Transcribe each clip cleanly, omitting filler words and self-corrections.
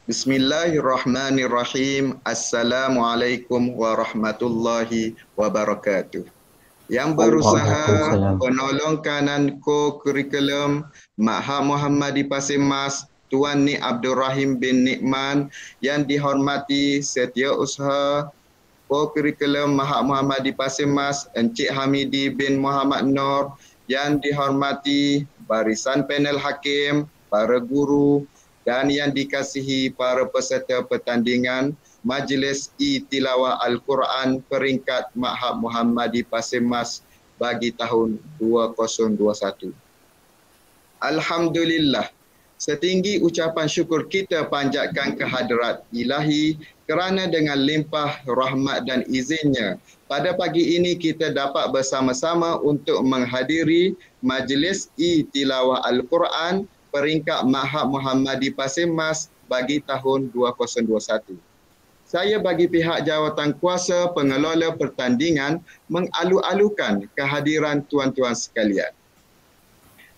Bismillahirrahmanirrahim. Assalamualaikum warahmatullahi wabarakatuh. Yang berusaha Waalaikumsalam. penolong kanan ko-kurikulum Maha Muhammadi Pasir Mas Tuan Ni Abdul Rahim bin Nikman, yang dihormati Setiausaha ko-kurikulum Maha Muhammadi Pasir Mas Encik Hamidi bin Muhammad Nur, yang dihormati barisan panel hakim, para guru dan yang dikasihi para peserta pertandingan Majlis Tilawah Al-Quran peringkat Ma'had Muhammadi Pasir Mas bagi tahun 2021. Alhamdulillah, setinggi ucapan syukur kita panjatkan kehadrat Ilahi kerana dengan limpah rahmat dan izinnya, pada pagi ini kita dapat bersama-sama untuk menghadiri Majlis Tilawah Al-Quran peringkat Ma'had Muhammadi Pasir Mas bagi tahun 2021. Saya bagi pihak jawatan kuasa pengelola pertandingan mengalu-alukan kehadiran tuan-tuan sekalian.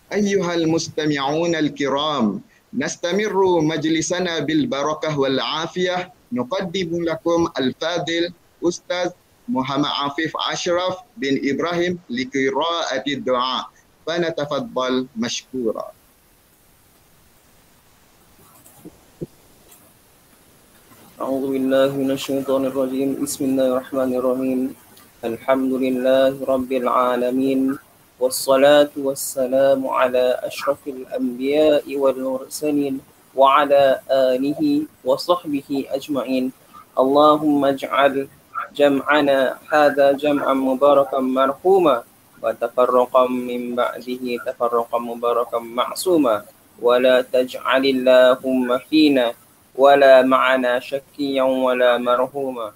Ayyuhal mustami'un al-kiram, nastamirru majlisana bil barakah wal afiyah, nuqaddimu lakum al-fadil Ustaz Muhammad Afif Ashraf bin Ibrahim liqira'ati du'a. Fanatafaddal mashkura. أعوذ بالله من الشيطان الرجيم بسم الله الرحمن الرحيم الحمد لله رب العالمين والصلاة والسلام على أشرف الأنبياء والمرسلين وعلى آله وصحبه أجمعين اللهم اجعل جمعنا هذا جمعا مباركا مرحوما وتفرقا من بعده تفرقا مباركا معصوما ولا تجعل اللهم فينا ولا معنا شكيا ولا مرهوما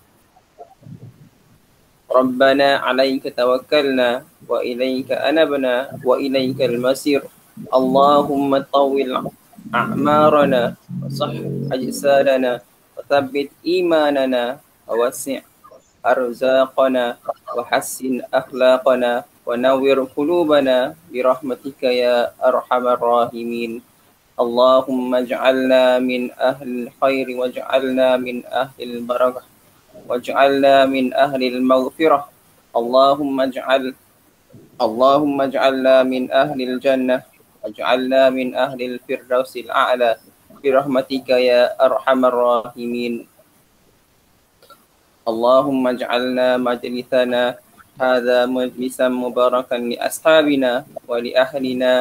ربنا عليك توكلنا وإليك أنبنا وإليك المصير اللهم طول أعمارنا وصح أجسادنا وثبت إيماننا ووسع أرزاقنا وحسن أخلاقنا ونور قلوبنا برحمتك يا أرحم الراحمين اللهم اجعلنا من أهل الخير واجعلنا من أهل البركة واجعلنا من أهل المغفرة اللهم اجعلنا من أهل الجنة واجعلنا من أهل الفردوس الأعلى برحمتك يا أرحم الراحمين اللهم اجعلنا مجلسنا هذا مجلسا مباركا لأصحابنا ولأهلنا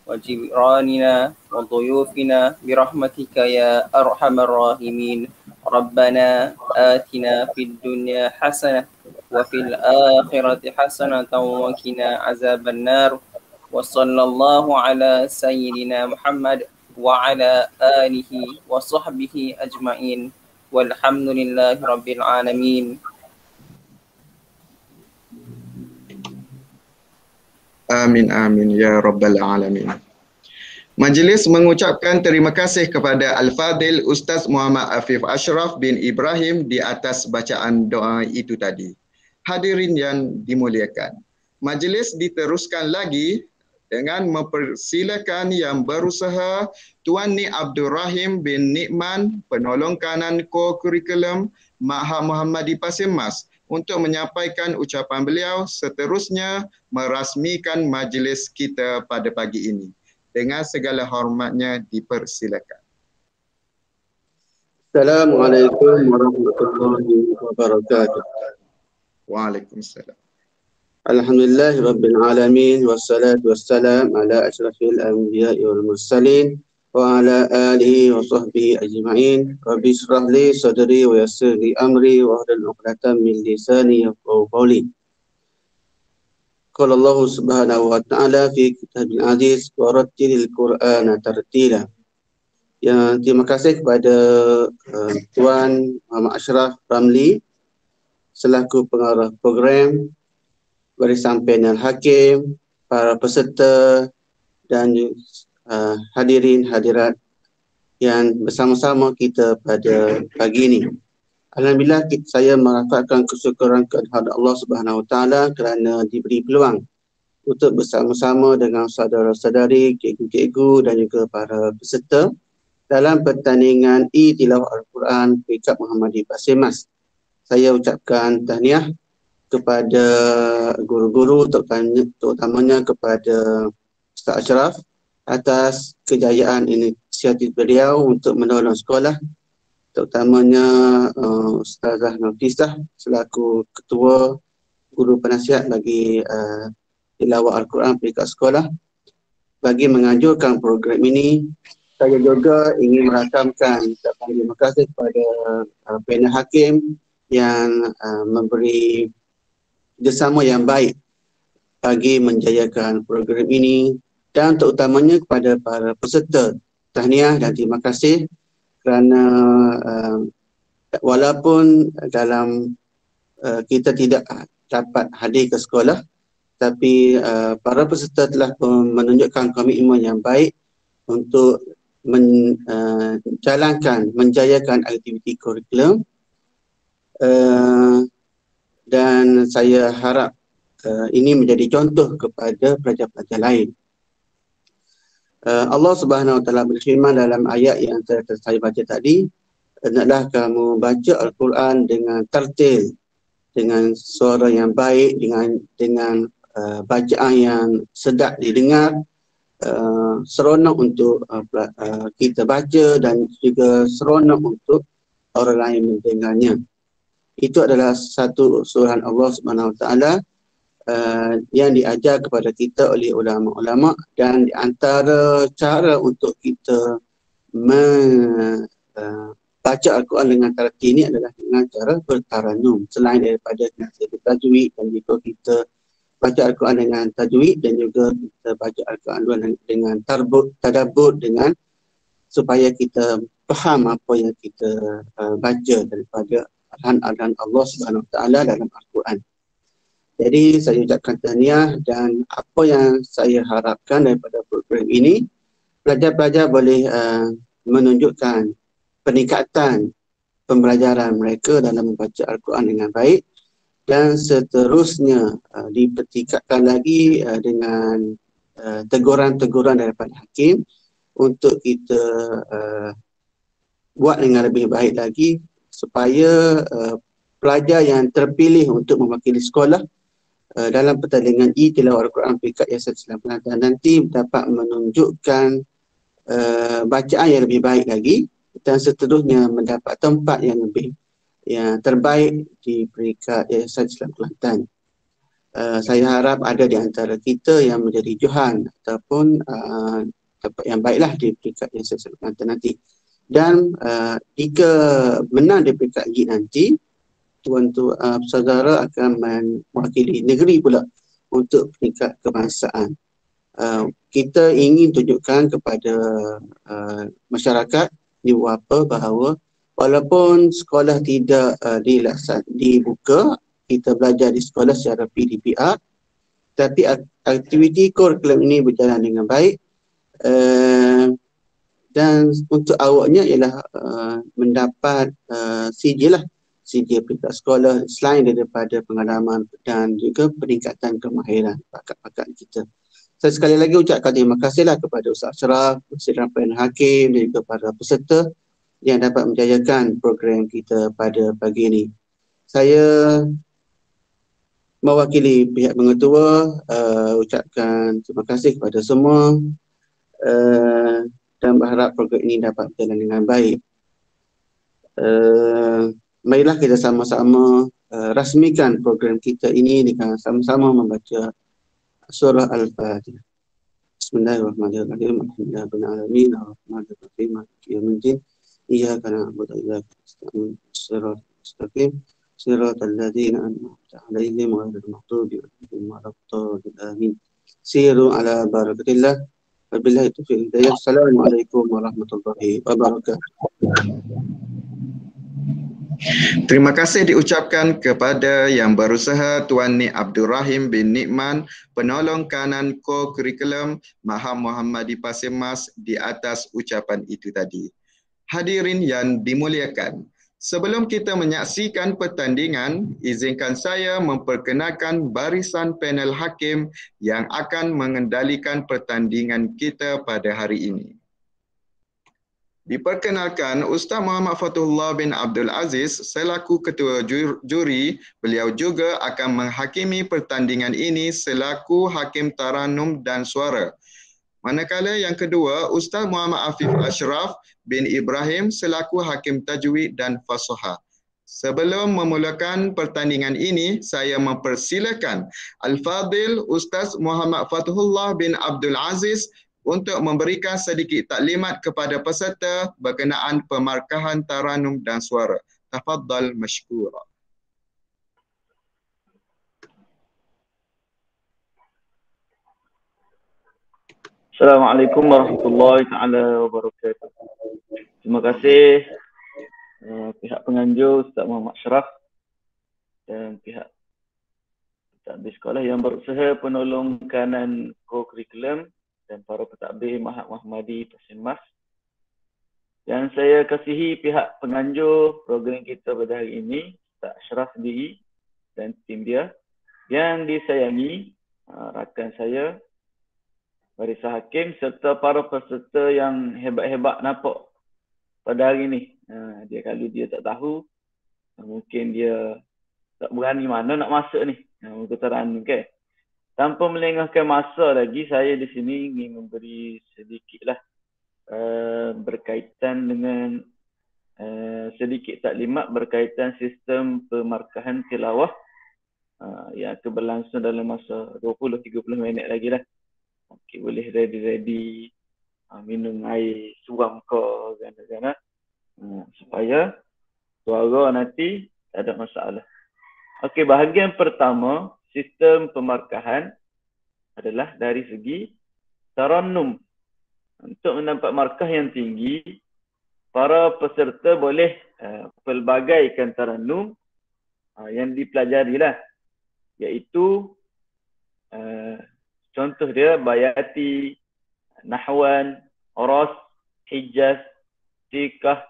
وجيراننا وضيوفنا برحمتك يا أرحم الراحمين ربنا آتنا في الدنيا حسنة وفي الآخرة حسنة وقنا عذاب النار وصلى الله على سيدنا محمد وعلى آله وصحبه أجمعين والحمد لله رب العالمين. Amin amin ya rabbal alamin. Majlis mengucapkan terima kasih kepada Al-Fadil Ustaz Muhammad Afif Ashraf bin Ibrahim di atas bacaan doa itu tadi. Hadirin yang dimuliakan, majlis diteruskan lagi dengan mempersilakan yang berusaha Tuan Ni Abdul Rahim bin Nikman, penolong kanan ko-kurikulum Ma'had Muhammadi Pasir Mas, untuk menyampaikan ucapan beliau, seterusnya merasmikan majlis kita pada pagi ini. Dengan segala hormatnya dipersilakan. Assalamualaikum warahmatullahi wabarakatuh. Waalaikumsalam. Alhamdulillah Rabbil Alamin, wassalatu wassalam ala ashrafil anbiya'i wal mursalin wa ala alihi wa sahbihi ajma'in. Rabbi shrah li sadri wa yassir li amri wa hlul 'uqdatam min lisani yafqahu qawli. Qala Allah Subhanahu wa ta'ala fi kitabil aziz wa rattilil Qur'ana tartila. Ya, terima kasih kepada Tuan Muhammad Ashraf Ramli selaku pengarah program, barisan panel hakim, para peserta dan hadirin hadirat yang bersama-sama kita pada pagi ini. Alhamdulillah, saya merafakkan kesyukuran kepada Allah Subhanahu Wa Taala kerana diberi peluang untuk bersama-sama dengan saudara-saudari, cikgu-cikgu dan juga para peserta dalam pertandingan tilawah Al-Quran peringkat Muhammadi Pasir Mas. Saya ucapkan tahniah kepada guru-guru, terutamanya kepada Ustaz Ashraf atas kejayaan inisiatif beliau untuk menolong sekolah, terutamanya Ustazah Nafisah selaku ketua guru penasihat bagi tilawah Al-Quran peringkat sekolah bagi menganjurkan program ini. Saya juga ingin merakamkan ucapan terima kasih kepada panel hakim yang memberi kerjasama yang baik bagi menjayakan program ini, dan terutamanya kepada para peserta. Tahniah dan terima kasih kerana walaupun dalam kita tidak dapat hadir ke sekolah, tapi para peserta telah menunjukkan komitmen yang baik untuk menjayakan aktiviti kurikulum, dan saya harap ini menjadi contoh kepada pelajar-pelajar lain. Allah Subhanahu Wa Taala berfirman dalam ayat yang saya baca tadi, hendaklah kamu baca Al-Quran dengan tartil, dengan suara yang baik, dengan bacaan yang sedap didengar, seronok untuk kita baca dan juga seronok untuk orang lain mendengarnya. Itu adalah satu suruhan Allah Subhanahu Wa Taala yang diajar kepada kita oleh ulama-ulama, dan di antara cara untuk kita baca Al-Quran dengan tartil ini adalah dengan cara bertaranum, selain daripada kita bertajwid, dan jika kita baca Al-Quran dengan tajwid dan juga kita baca Al-Quran dengan tadabbur, dengan supaya kita faham apa yang kita baca daripada arahan-arahan Allah Subhanahu Wa Taala dalam Al-Quran. Jadi saya ucapkan tahniah, dan apa yang saya harapkan daripada program ini, pelajar-pelajar boleh menunjukkan peningkatan pembelajaran mereka dalam membaca Al-Quran dengan baik, dan seterusnya dipertingkatkan lagi dengan teguran-teguran daripada hakim untuk kita buat dengan lebih baik lagi, supaya pelajar yang terpilih untuk mewakili sekolah dalam pertandingan tilawah Al-Quran peringkat yang 198 nanti dapat menunjukkan bacaan yang lebih baik lagi, dan seterusnya mendapat tempat yang lebih terbaik di peringkat Yayasan Islam Kelantan. Saya harap ada di antara kita yang menjadi Johan ataupun tempat yang baiklah di peringkat Yayasan Islam Kelantan nanti. Dan jika menang di peringkat G nanti, tuan-tuan saudara akan mewakili negeri pula untuk peringkat kebangsaan. Kita ingin tunjukkan kepada masyarakat di Wapa bahawa walaupun sekolah tidak dibuka, kita belajar di sekolah secara PDPR, tapi aktiviti kurikulum ini berjalan dengan baik, dan untuk awaknya ialah mendapat CJ peringkat sekolah selain daripada pengalaman dan juga peningkatan kemahiran bakat-bakat kita. Saya sekali lagi ucapkan terima kasihlah kepada Ustaz Ashraf, Sidang Panel Hakim dan juga para peserta yang dapat menjayakan program kita pada pagi ini. Saya mewakili pihak pengetua ucapkan terima kasih kepada semua dan berharap program ini dapat berjalan dengan baik. Marilah kita sama-sama rasmikan program kita ini dengan sama-sama membaca surah Al-Fatihah. Bismillahirrahmanirrahim. Alhamdulillahirabbil alamin arrahmanirrahim maliki yaumiddin. Iyyaka na'budu wa iyyaka nasta'in. Shiratal mustaqim. Shiratal ladzina an'amta 'alaihim ghairil maghdubi 'alaihim waladdallin. Amin. Siru ala barakatillah. Wabillahi taufiq hidayah. Assalamualaikum warahmatullahi wabarakatuh. Terima kasih diucapkan kepada yang berusaha Tuan Ni Abdul Rahim bin Nikman, penolong kanan ko-kurikulum Maham Muhammadi Pasir Mas di atas ucapan itu tadi. Hadirin yang dimuliakan, sebelum kita menyaksikan pertandingan, izinkan saya memperkenalkan barisan panel hakim yang akan mengendalikan pertandingan kita pada hari ini. Diperkenalkan Ustaz Muhammad Fathullah bin Abdul Aziz selaku ketua juri. Beliau juga akan menghakimi pertandingan ini selaku hakim taranum dan suara. Manakala yang kedua, Ustaz Muhammad Afif Ashraf bin Ibrahim selaku hakim tajwid dan fasahah. Sebelum memulakan pertandingan ini, saya mempersilakan Al-Fadil Ustaz Muhammad Fathullah bin Abdul Aziz untuk memberikan sedikit taklimat kepada peserta berkenaan pemarkahan taranum dan suara. Tafaddal mashkura. Assalamualaikum warahmatullahi taala wabarakatuh. Terima kasih pihak penganjur Ustaz Muhammad Ashraf dan pihak pentadbir sekolah yang berusaha penolong kanan co-curriculum dan para pentadbir Mahad Muhammadi Pasin Mas. Yang saya kasihi pihak penganjur program kita pada hari ini, Ustaz Ashraf sendiri dan tim dia. Yang disayangi rakan saya, barisan hakim serta para peserta yang hebat-hebat nampak pada hari ini. Dia kalau dia tak tahu, mungkin dia tak berani mana nak masuk ni. Muka taranum kan. Tanpa melengahkan masa lagi, saya di sini ingin memberi sedikitlah berkaitan dengan sedikit taklimat berkaitan sistem pemarkahan tilawah yang akan berlangsung dalam masa 20-30 minit lagi lah. Okay, boleh ready minum air suam ke gana-gana supaya suara nanti tak ada masalah. Okey, bahagian pertama sistem pemarkahan adalah dari segi taranum. Untuk mendapat markah yang tinggi, para peserta boleh pelbagaikan taranum yang dipelajari lah, iaitu contoh dia bayati, nahwan, oros, hijaz, tikah,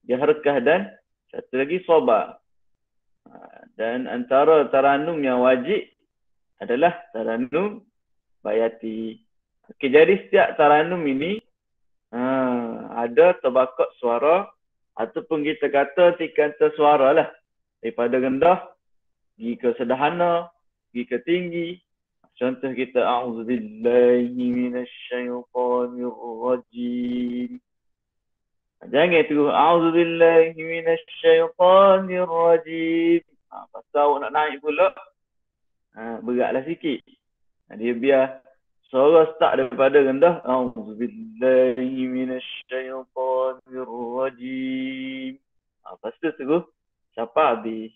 jaharkah dan satu lagi soba. Dan antara taranum yang wajib adalah taranum bayati. Okey, jadi setiap taranum ini ada tabaqat suara ataupun kita kata tingkatan suara lah. Daripada rendah pergi ke sederhana, pergi ke tinggi. Contoh kita a'udzubillahi minasyaitonirrajim. Jangan tu a'udzubillahi minasyaitonirrajim. Pasal awak nak naik pula, beratlah sikit. Dia biar suara start daripada rendah. A'udzubillahi minasyaitonirrajim. Lepas tu terus siapa habis.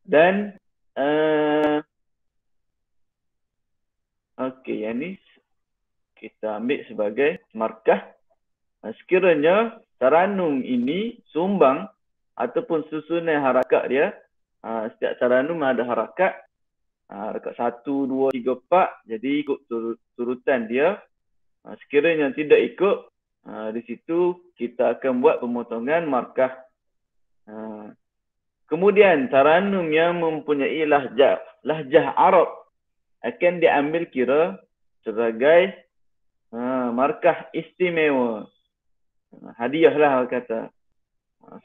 Dan okey, yang ni kita ambil sebagai markah. Sekiranya taranum ini sumbang ataupun susunan harakat dia, setiap taranum ada harakat. Harakat 1, 2, 3, 4. Jadi ikut turutan dia. Sekiranya tidak ikut, di situ kita akan buat pemotongan markah. Kemudian taranum yang mempunyai lahjah Arab akan diambil kira sebagai markah istimewa. Hadiah lah kata.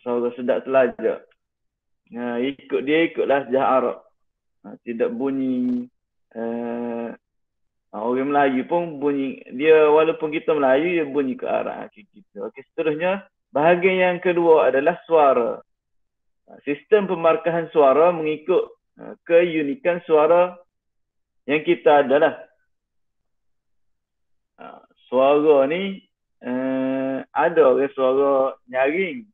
Suara sedap telajak. Ikut lahjah Arab. Tidak bunyi orang Melayu pun bunyi dia, walaupun kita Melayu dia bunyi ke arah kita. Okey, seterusnya bahagian yang kedua adalah suara. Sistem pemarkahan suara mengikut keunikan suara yang kita adalah. Suara ni ada orang suara nyaring.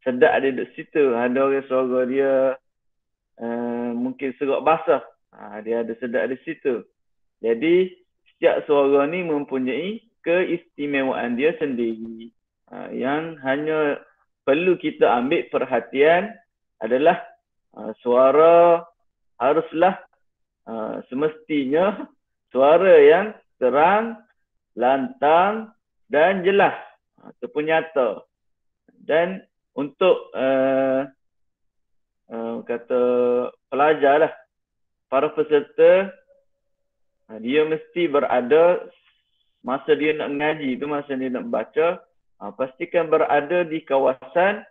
Sedap dia duduk situ. Ada orang suara dia mungkin serap basah. Dia ada sedap di situ. Jadi setiap suara ni mempunyai keistimewaan dia sendiri. Yang hanya perlu kita ambil perhatian adalah suara haruslah semestinya suara yang terang, lantang dan jelas ataupun nyata. Dan untuk kata pelajar lah, para peserta dia mesti berada masa dia nak mengaji tu, masa dia nak baca, pastikan berada di kawasan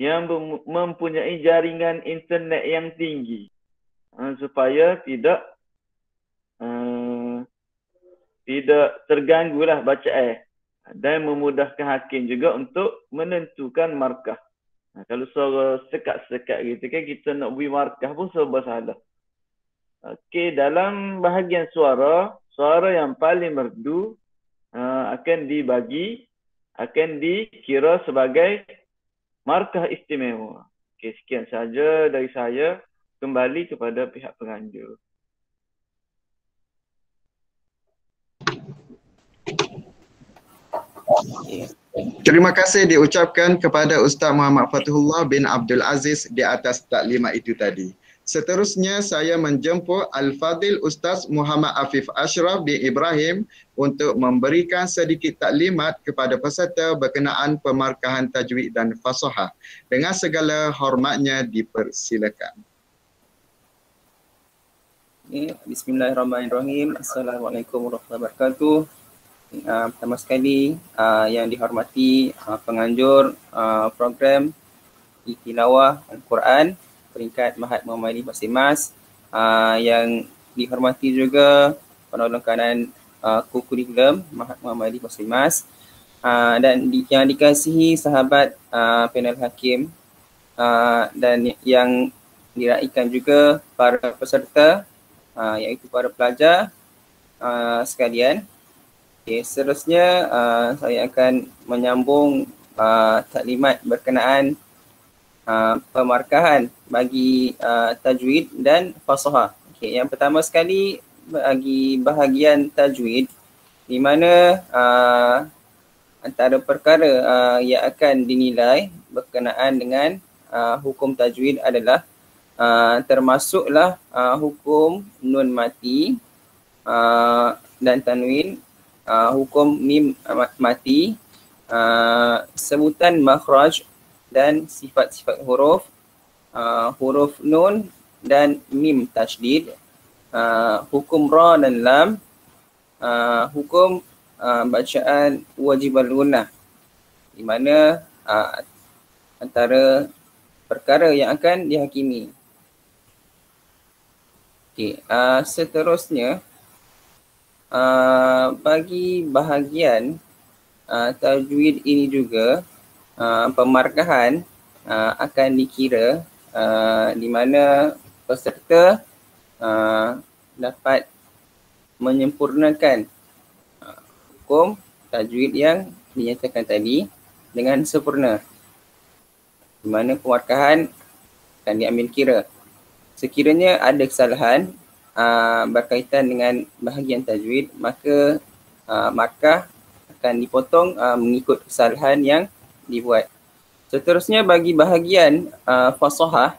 yang mempunyai jaringan internet yang tinggi, supaya tidak terganggulah bacaan, dan memudahkan hakim juga untuk menentukan markah. Kalau suara sekat-sekat gitu kan, kita nak beri markah pun serba salah. Okey, dalam bahagian suara yang paling merdu akan dikira sebagai markah istimewa. Okey, sekian saja dari saya. Kembali kepada pihak penganjur. Terima kasih diucapkan kepada Ustaz Muhammad Fathullah bin Abdul Aziz di atas taklimat itu tadi. Seterusnya saya menjemput Al-Fadil Ustaz Muhammad Afif Ashraf bin Ibrahim untuk memberikan sedikit taklimat kepada peserta berkenaan pemarkahan tajwid dan fasahah. Dengan segala hormatnya dipersilakan. Bismillahirrahmanirrahim. Assalamualaikum warahmatullahi wabarakatuh. Pertama sekali yang dihormati penganjur program Tilawah Al-Quran peringkat Mahat Muhammadiyah Basimas, yang dihormati juga penolong kanan kurikulum Mahat Muhammadiyah Basimas, dan yang dikasihi sahabat panel hakim, dan yang diraikan juga para peserta, iaitu para pelajar sekalian. Okay, seterusnya saya akan menyambung taklimat berkenaan pemarkahan bagi tajwid dan fasahah. Okay, yang pertama sekali bagi bahagian tajwid, di mana antara perkara yang akan dinilai berkenaan dengan hukum tajwid adalah termasuklah hukum nun mati dan tanwin, hukum mim mati, sebutan makhraj dan sifat-sifat huruf, huruf nun dan mim tasydid, hukum ra dan lam, hukum bacaan wajib al-gunnah, di mana antara perkara yang akan dihakimi. Okey, seterusnya bagi bahagian tajwid ini juga pemarkahan akan dikira di mana peserta dapat menyempurnakan hukum tajwid yang dinyatakan tadi dengan sempurna, di mana pemarkahan akan diambil kira. Sekiranya ada kesalahan berkaitan dengan bahagian tajwid, maka markah akan dipotong mengikut kesalahan yang dibuat. Seterusnya bagi bahagian fasahah,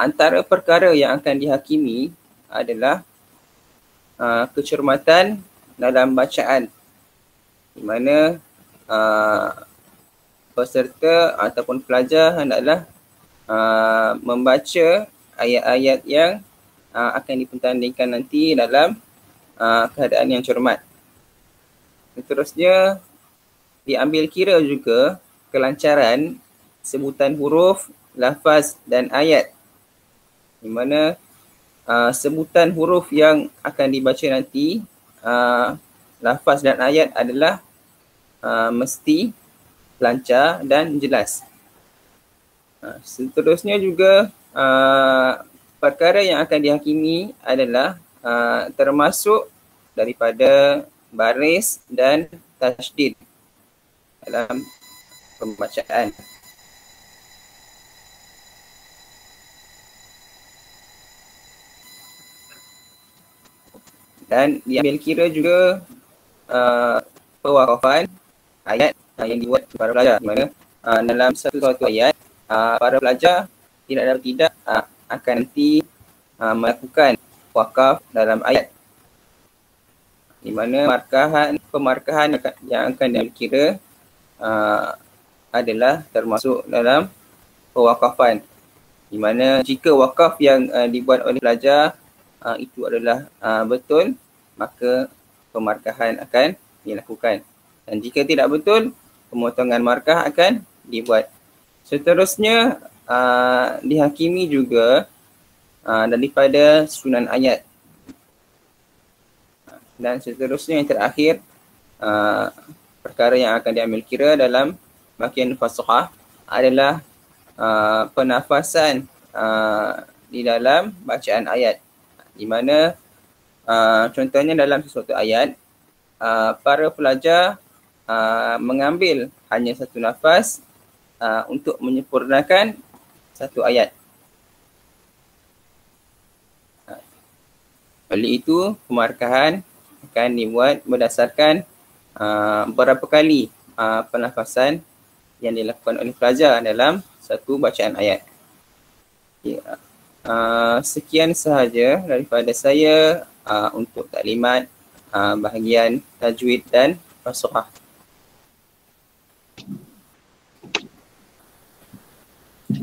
antara perkara yang akan dihakimi adalah kecermatan dalam bacaan, di mana peserta ataupun pelajar hendaklah membaca ayat-ayat yang akan dipertandingkan nanti dalam keadaan yang cermat. Seterusnya diambil kira juga kelancaran sebutan huruf, lafaz dan ayat, di mana sebutan huruf yang akan dibaca nanti, lafaz dan ayat adalah mesti lancar dan jelas. Seterusnya juga perkara yang akan dihakimi adalah termasuk daripada baris dan tasydid dalam pembacaan. Dan diambil kira juga pewakafan ayat yang dibuat para pelajar, di mana dalam satu ayat para pelajar tidak akan nanti melakukan wakaf dalam ayat, di mana pemarkahan yang akan diambil kira adalah termasuk dalam pewakafan, di mana jika wakaf yang dibuat oleh pelajar itu adalah betul, maka pemarkahan akan dilakukan. Dan jika tidak betul, pemotongan markah akan dibuat. Seterusnya, dihakimi juga daripada susunan ayat. Dan seterusnya yang terakhir, perkara yang akan diambil kira dalam makian fasahah adalah penafasan di dalam bacaan ayat. Di mana contohnya dalam sesuatu ayat, para pelajar mengambil hanya satu nafas untuk menyempurnakan satu ayat. Oleh itu, pemarkahan akan dibuat berdasarkan berapa kali penafasan yang dilakukan oleh pelajar dalam satu bacaan ayat. Sekian sahaja daripada saya untuk taklimat bahagian tajwid dan fasahah.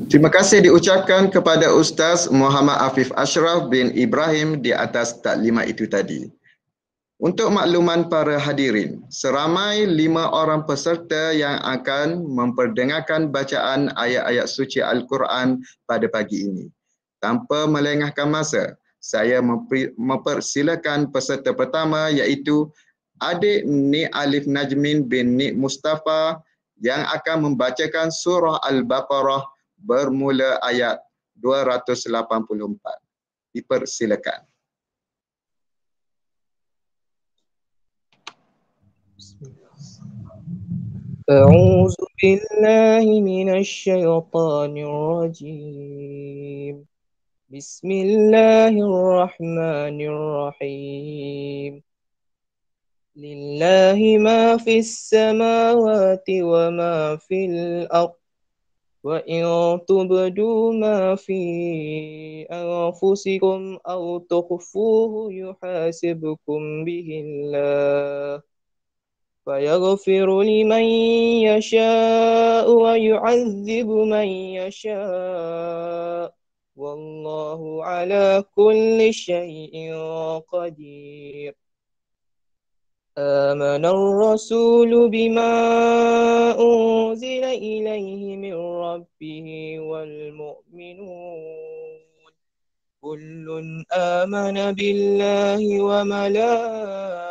Terima kasih diucapkan kepada Ustaz Muhammad Afif Ashraf bin Ibrahim di atas taklimat itu tadi. Untuk makluman para hadirin, seramai 5 orang peserta yang akan memperdengarkan bacaan ayat-ayat suci Al-Quran pada pagi ini. Tanpa melengahkan masa, saya mempersilakan peserta pertama iaitu adik Nik Alif Najmin bin Nik Mustafa yang akan membacakan surah Al-Baqarah bermula ayat 284. Dipersilakan. أعوذ بالله من الشيطان الرجيم بسم الله الرحمن الرحيم لله ما في السماوات وما في الأرض وإن تبدوا ما في أنفسكم أو تخفوه يحاسبكم به الله فيغفر لمن يشاء ويعذب من يشاء والله على كل شيء قدير آمن الرسول بما أنزل إليه من ربه والمؤمنون كل آمن بالله وملائكته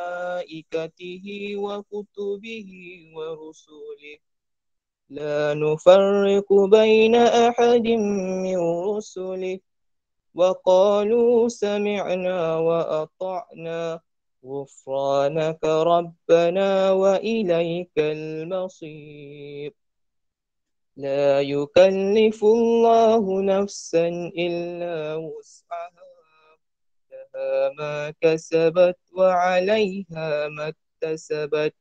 وكتبه ورسله لا نفرق بين أحد من رسله وقالوا سمعنا وأطعنا غفرانك ربنا وإليك المصير لا يكلف الله نفسا إلا وسعها لها ما كسبت وعليها ما اكتسبت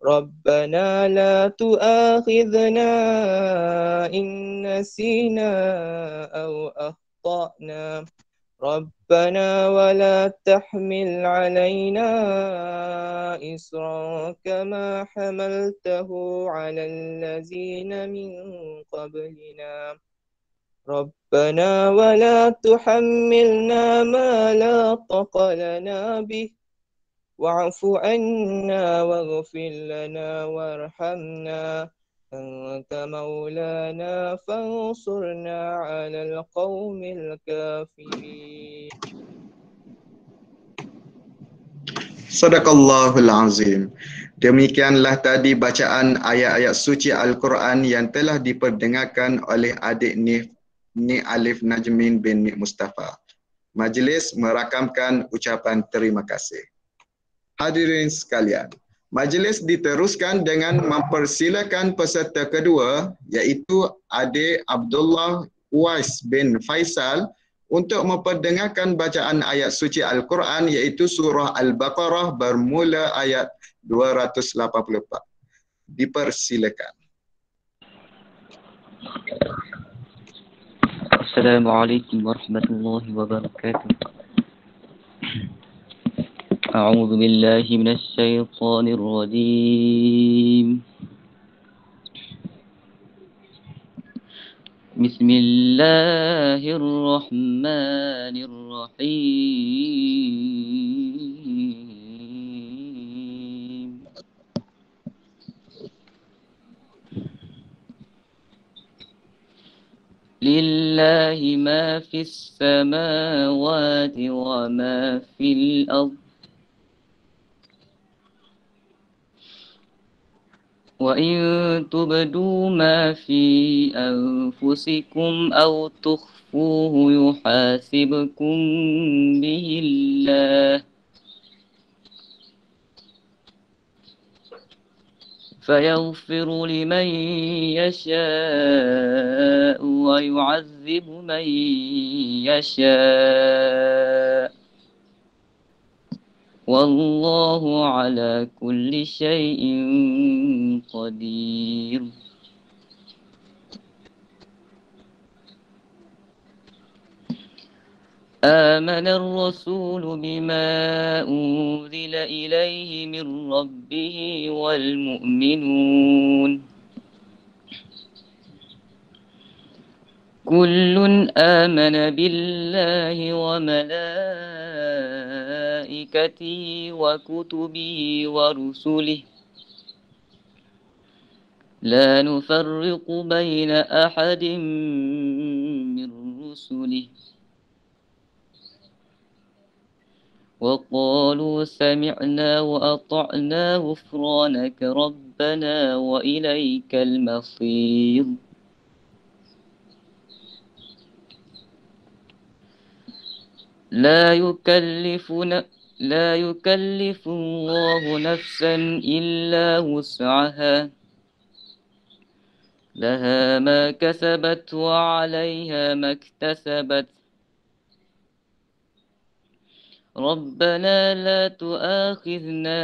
ربنا لا تؤاخذنا إن نسينا أو أخطأنا ربنا ولا تحمل علينا إصرا كما حملته على الذين من قبلنا ربنا ولا تحملنا ما لا طاقة لنا به واعف عنا واغفر لنا وارحمنا أنت مولانا فانصرنا على القوم الكافرين. Sadaqallahul Azim. Demikianlah tadi bacaan ayat-ayat suci Al-Quran yang telah diperdengarkan oleh adik Nik Alif Najmin bin Nik Mustafa. Majlis merakamkan ucapan terima kasih. Hadirin sekalian, majlis diteruskan dengan mempersilakan peserta kedua iaitu adik Abdullah Uwais bin Faisal untuk memperdengarkan bacaan ayat suci Al-Quran iaitu surah Al-Baqarah bermula ayat 284. Dipersilakan. Assalamualaikum warahmatullahi wabarakatuh. أعوذ بالله من الشيطان الرجيم بسم الله الرحمن الرحيم ولله ما في السماوات وما في الأرض وإن تبدوا ما في أنفسكم أو تخفوه يحاسبكم به الله فيغفر لمن يشاء ويعذب من يشاء والله على كل شيء قدير آمن الرسول بما أنزل إليه من ربه والمؤمنون كل آمن بالله وملائكته وكتبه ورسله لا نفرق بين أحد من رسله وقالوا سمعنا وأطعنا غفرانك ربنا وإليك المصير لا يكلف الله نفسا إلا وسعها لها ما كسبت وعليها ما اكتسبت ربنا لا تؤاخذنا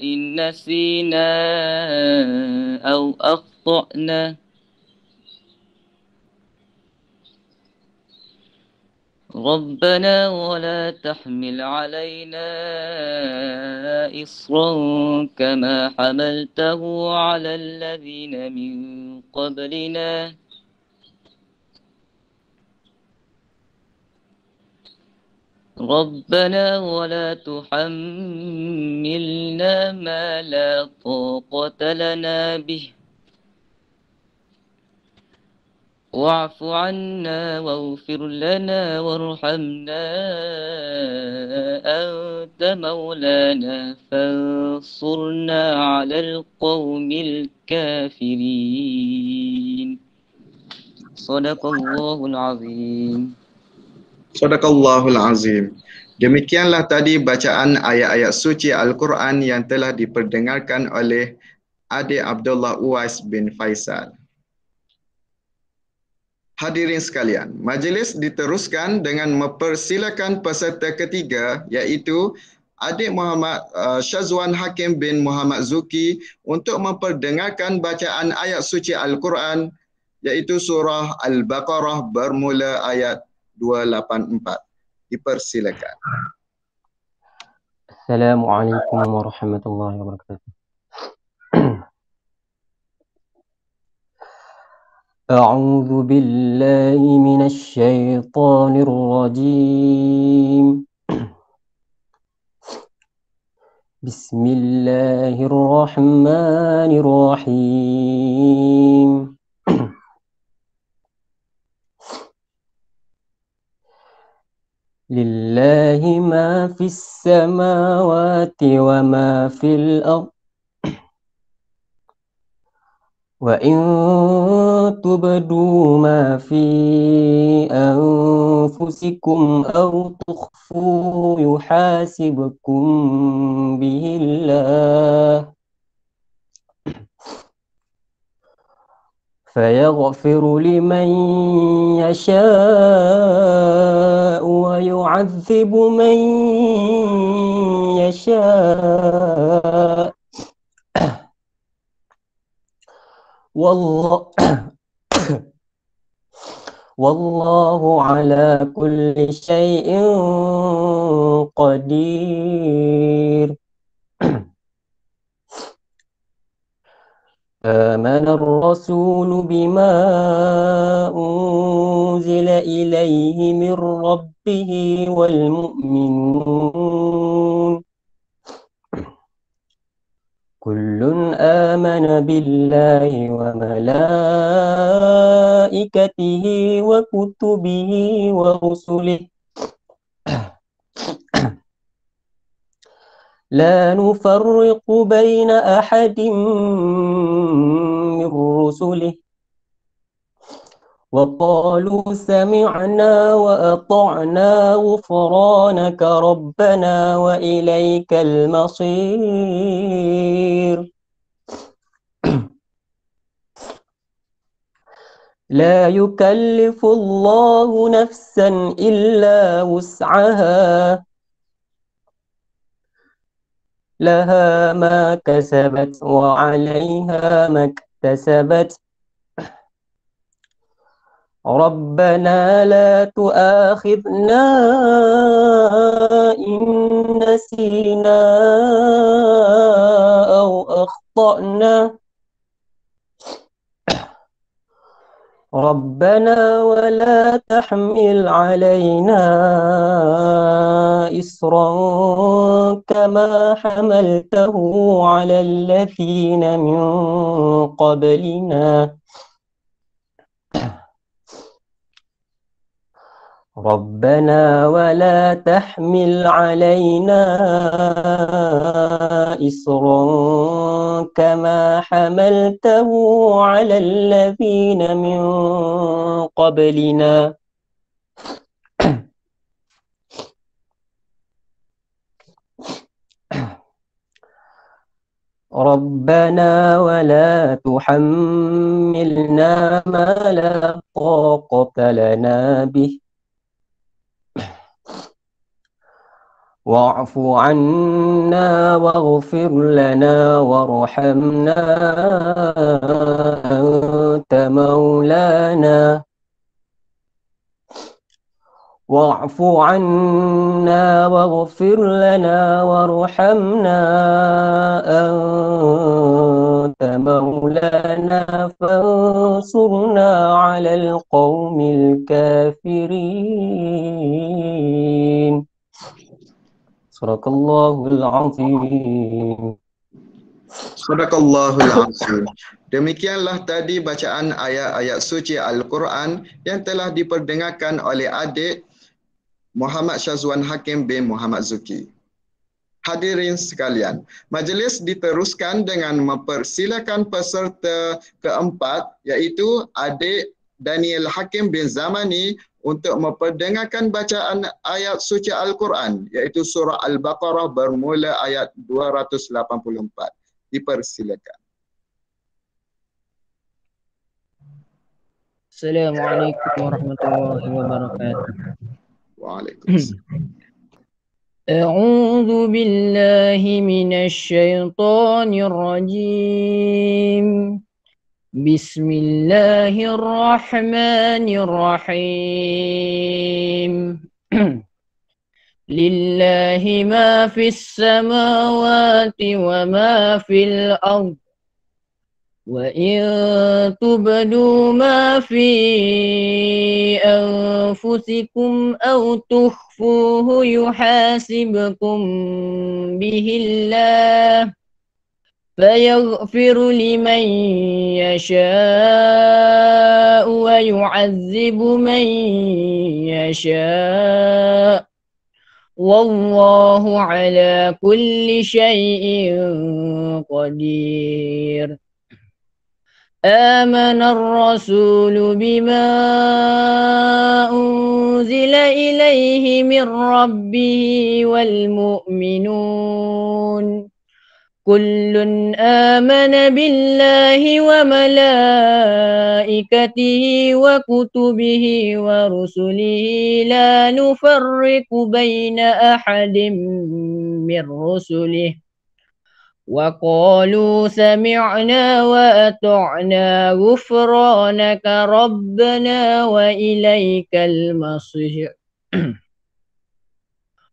إن نسينا أو أخطأنا ربنا ولا تحمل علينا إصرا كما حملته على الذين من قبلنا ربنا ولا تحملنا ما لا طاقة لنا به واعف عنا واغفر لنا وارحمنا أنت مولانا فانصرنا على القوم الكافرين صدق الله العظيم. Sadaqallahul Azim. Demikianlah tadi bacaan ayat-ayat suci Al-Quran yang telah diperdengarkan oleh adik Abdullah Uwais bin Faisal. Hadirin sekalian, majlis diteruskan dengan mempersilakan peserta ketiga iaitu adik Muhammad Syazwan Hakim bin Muhammad Zuki untuk memperdengarkan bacaan ayat suci Al-Quran iaitu surah Al-Baqarah bermula ayat 284. Dipersilakan. Assalamualaikum warahmatullahi wabarakatuh. A'udzu billahi minasy syaithanir rajim. Bismillahirrahmanirrahim. Lillahi ma fis samawati wa ma fil ardh wa in tubdu ma fi anfusikum aw tukhfuhu yuhasibkum bihillah فيغفر لمن يشاء ويعذب من يشاء والله على كل شيء قدير آمن الرسول بما أنزل إليه من ربه والمؤمنون كل آمن بالله وملائكته وكتبه ورسله لا نفرق بين أحد من رسله وقالوا سمعنا وأطعنا غفرانك ربنا وإليك المصير لا يكلف الله نفسا إلا وسعها لها ما كسبت وعليها ما اكتسبت ربنا لا تؤاخذنا إن نسينا أو أخطأنا ربنا ولا تحمل علينا إصرا كما حملته على الذين من قبلنا ربنا ولا تحمل علينا إصرا كما حملته على الذين من قبلنا ربنا ولا تحملنا ما لا طاقة لنا به واعف عنا واغفر لنا وارحمنا أنت مولانا واعف عنا واغفر لنا وارحمنا أنت مولانا فانصرنا على القوم الكافرين صدق الله العظيم. Sadaqallahul azim. Demikianlah tadi bacaan ayat-ayat suci Al-Quran yang telah diperdengarkan oleh adik Muhammad Syazwan Hakim bin Muhammad Zuki. Hadirin sekalian, majlis diteruskan dengan mempersilakan peserta keempat iaitu adik Daniel Hakim bin Zamani untuk memperdengarkan bacaan ayat suci Al-Quran iaitu surah Al-Baqarah bermula ayat 284. Dipersilakan. Assalamualaikum warahmatullahi wabarakatuh. Waalaikumsalam. أعوذ بالله من الشيطان الرجيم بسم الله الرحمن الرحيم لله ما في السماوات وما في الأرض وإن تبدوا ما في أنفسكم أو تخفوه يحاسبكم به الله فيغفر لمن يشاء ويعذب من يشاء والله على كل شيء قدير آمن الرسول بما أنزل إليه من ربه والمؤمنون كل آمن بالله وملائكته وكتبه ورسله لا نفرق بين أحد من رسله وقالوا سمعنا وأطعنا غفرانك ربنا وإليك المصير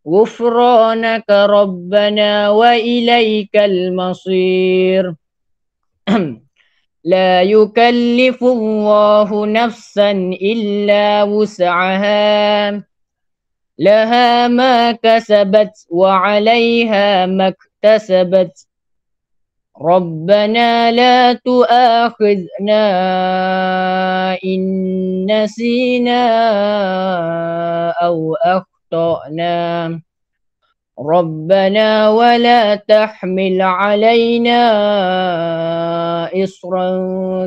غفرانك ربنا وإليك المصير لا يكلف الله نفسا إلا وسعها لها ما كسبت وعليها ما اكتسبت ربنا لا تؤاخذنا إن نسينا أو أخطأنا ربنا ولا تحمل علينا إصرا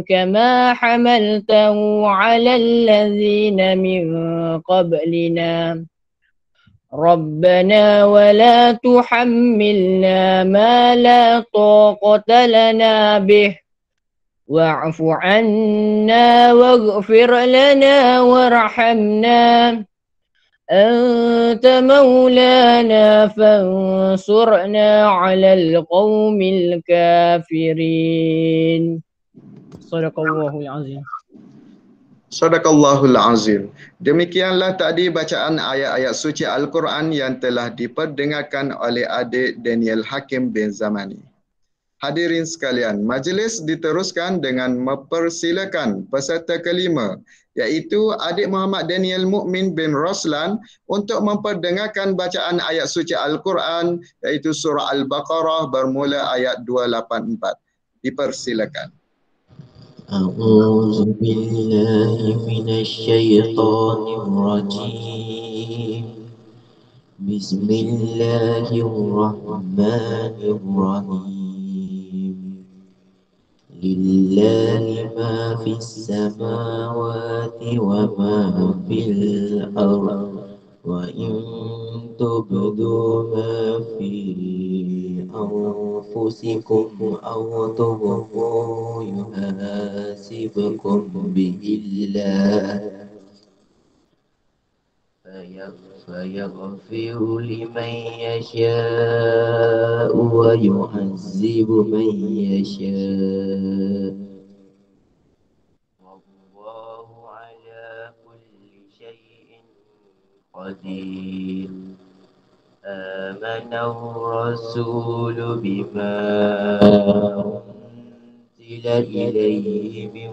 كما حملته على الذين من قبلنا ربنا ولا تحملنا ما لا طاقة لنا به واعف عنا واغفر لنا وارحمنا أنت مولانا فانصرنا على القوم الكافرين صدق الله العظيم. Sadaqallahul Azim. Demikianlah tadi bacaan ayat-ayat suci Al-Quran yang telah diperdengarkan oleh adik Daniel Hakim bin Zamani. Hadirin sekalian, majlis diteruskan dengan mempersilakan peserta kelima iaitu adik Muhammad Daniel Mukmin bin Roslan untuk memperdengarkan bacaan ayat suci Al-Quran iaitu surah Al-Baqarah bermula ayat 284. Dipersilakan. أعوذ بالله من الشيطان الرجيم بسم الله الرحمن الرحيم لله ما في السماوات وما في الأرض وإن تبدوا ما في أنفسكم أو تخفوه يحاسبكم به الله فيغفر لمن يشاء ويعذب من يشاء والله على كل شيء قدير آمن الرسول بما أنزل إليه من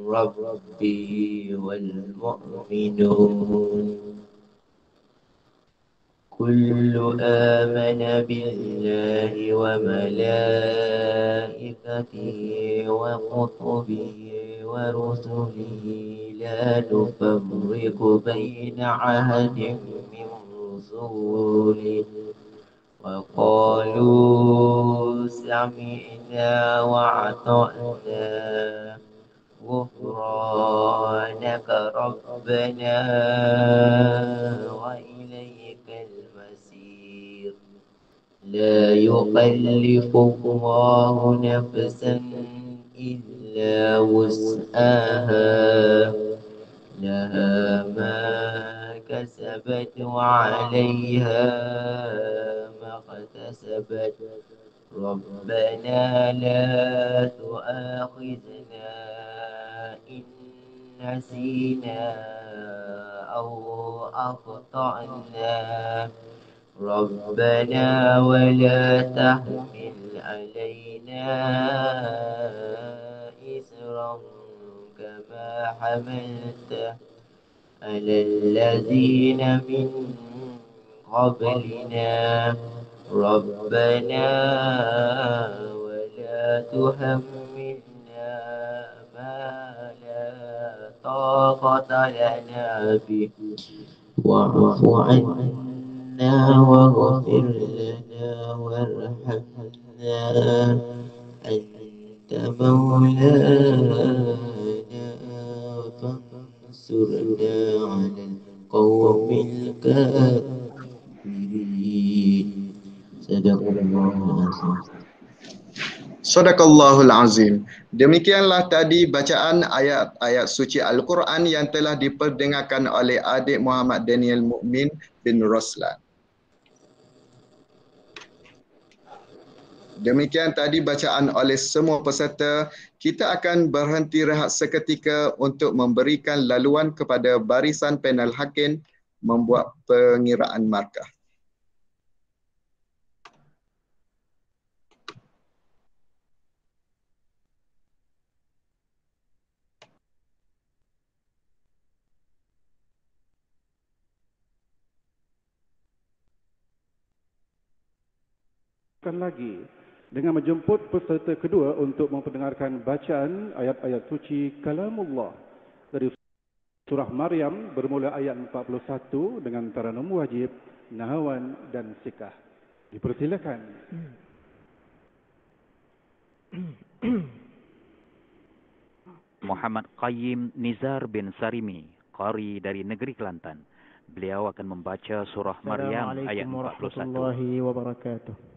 ربه والمؤمنون كل آمن بالله وملائكته وكتبه ورسله لا نفرق بين أحد من رسله وقالوا سمعنا وأطعنا غفرانك ربنا وإليك المصير لا يكلف الله نفسا إلا وسعها لها ما كسبت وعليها ما اكتسبت ربنا لا تؤاخذنا إن نسينا أو أخطأنا ربنا ولا تحمل علينا إصرا كما حملته على الذين من قبلنا ربنا ولا تحملنا ما لا طاقة لنا به واعف عنا واغفر لنا وارحمنا أنت مولانا فانصرنا على القوم الكافرين صدق الله العظيم. Sadaqallahul Azim. Demikianlah tadi bacaan ayat-ayat suci Al-Quran yang telah diperdengarkan oleh adik Muhammad Daniel Mukmin bin Roslan. Demikian tadi bacaan oleh semua peserta. Kita akan berhenti rehat seketika untuk memberikan laluan kepada barisan panel hakim membuat pengiraan markah. Lagi dengan menjemput peserta kedua untuk memperdengarkan bacaan ayat-ayat suci kalamullah dari surah Maryam bermula ayat 41 dengan taranum wajib, nahawan dan sikah. Dipersilakan. Muhammad Qayyim Nizar bin Sarimi, qari dari negeri Kelantan. Beliau akan membaca surah Maryam ayat 41. Assalamualaikum warahmatullahi wabarakatuh.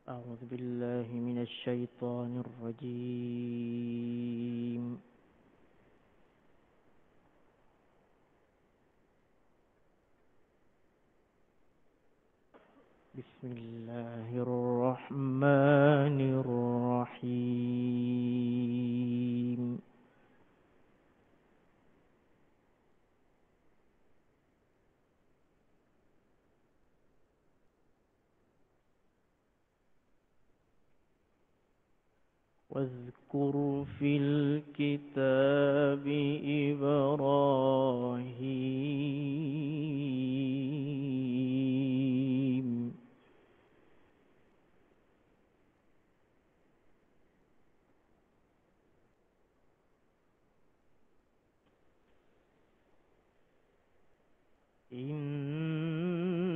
أعوذ بالله من الشيطان الرجيم. بسم الله الرحمن الرحيم. واذكر في الكتاب إبراهيم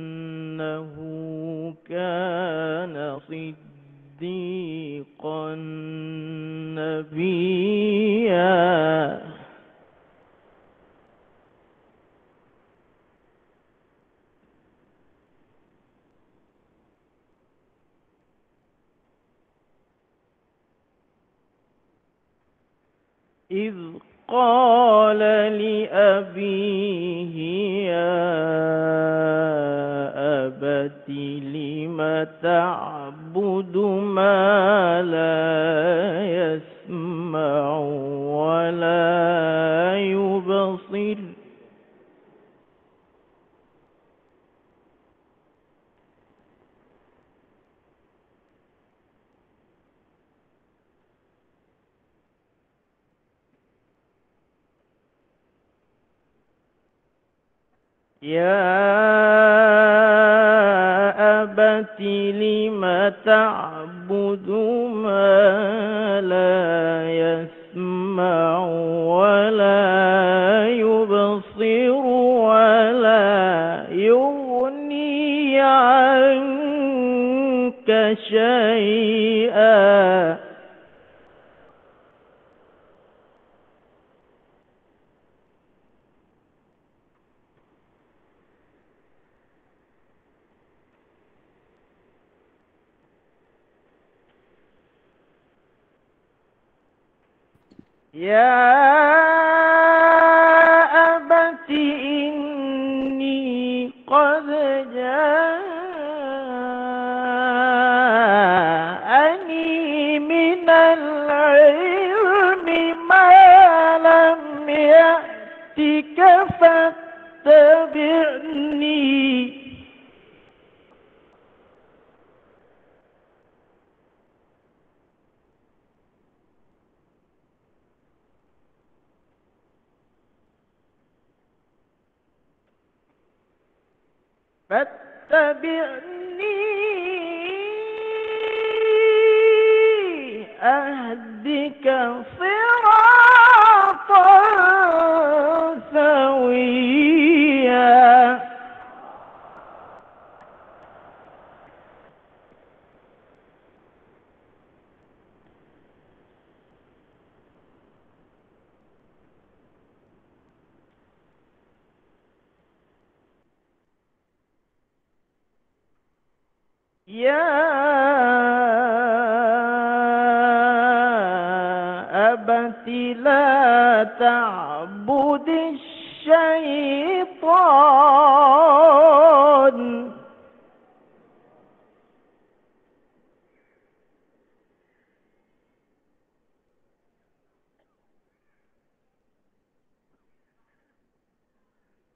إنه كان صديقا نبيا إذ قال لأبيه يا أبت لم تعبد ما لا يسمع ولا يبصر يا أبت لم تعبد ما لا يسمع ولا يبصر ولا يغني عنك شيئا يا أبت إني قد جاءني من العلم ما لم يأتك فاتبعني أهدك صراطا سويا يا أبت لا تعبد الشيطان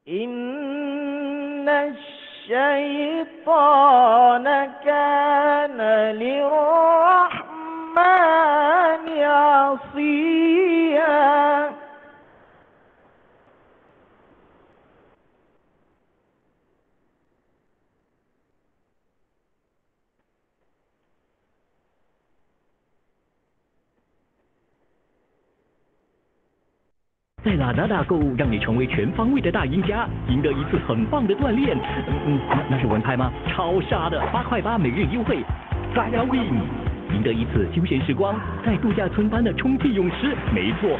إن الشيطان كان للرحمن عصيا.在拉达达购物，让你成为全方位的大赢家，赢得一次很棒的锻炼。那是文拍吗？超傻的，8块8每日优惠 ，Fly Win， 赢得一次休闲时光，在度假村般的充气泳池，没错。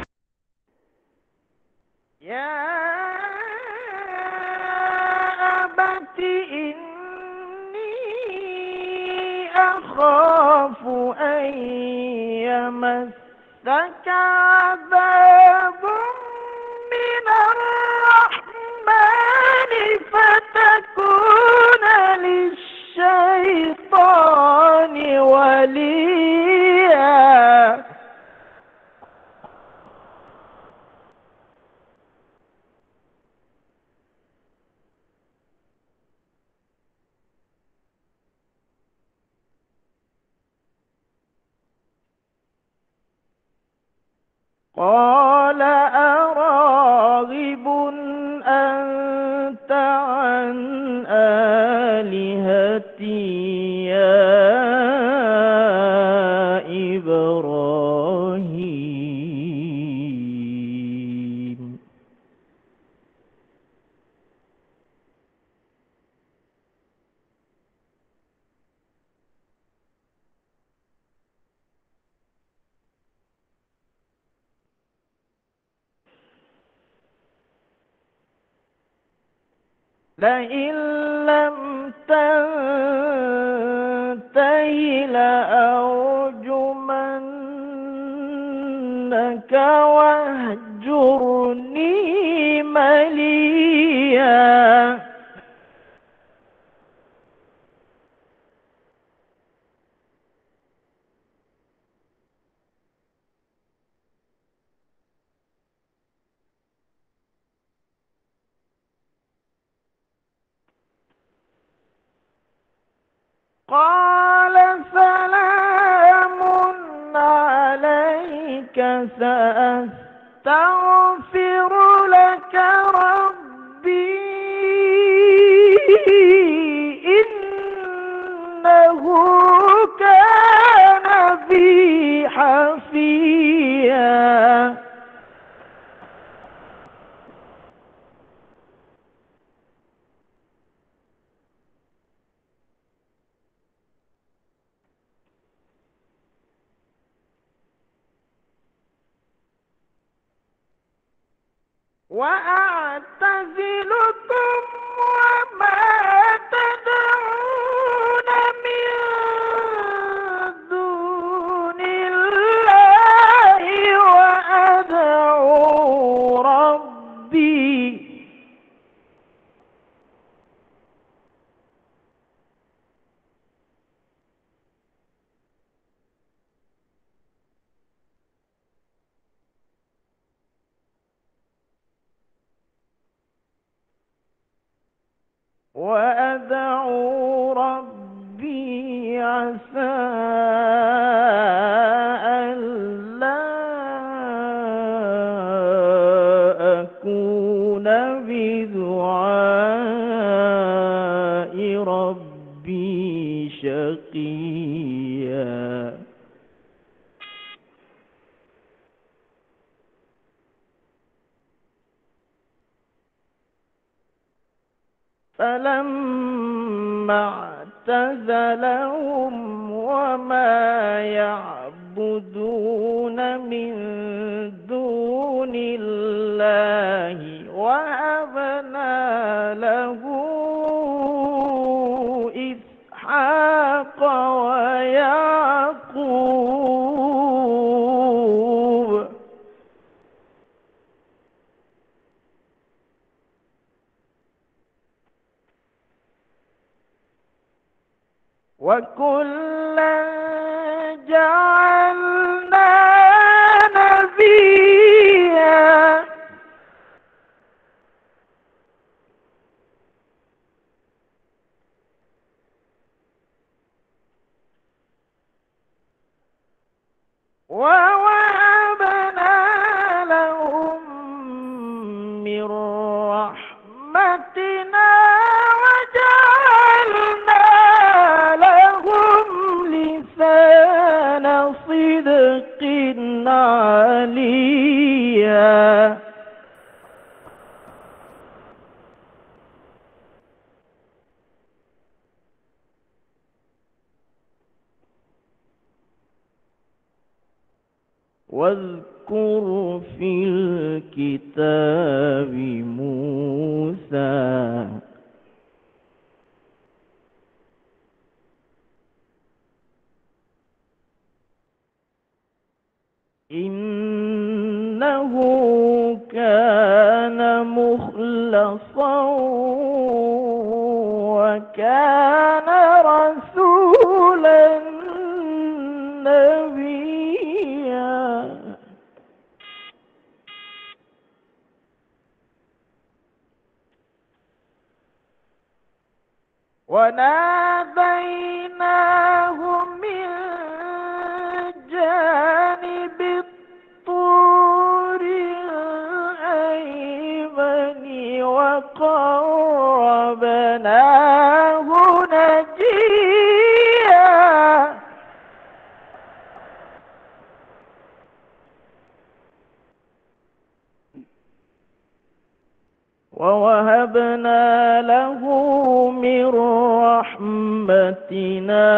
أخاف أن يمسك عذاب من الرحمن فتكون للشيطان وليا. قال أراغب أنت عن آلهتي يا إبراهيم. لئن لم تنته لأرجمنك واهجرني مليا. قال سلام عليك سأستغفر لك ربي إنه كان بي حفيا. وأعتزلكم وما تدعون من دون الله وأدعو ربي عسى ألا أكون بدعاء ربي شقيا. فلما اعتزلهم وما يعبدون من دون الله وهبنا له إسحاق ويعقوب وكلا جعلنا نبيا ووهبنا لهم من رحمتنا وجعلنا لهم لسان صدق عليا واذكر في الكتاب موسى إنه كان مخلصا وكان رسولا نبيا وناديناه من جانب الطور الأيمن وقربناه نجيا ووهبنا له من رحمتنا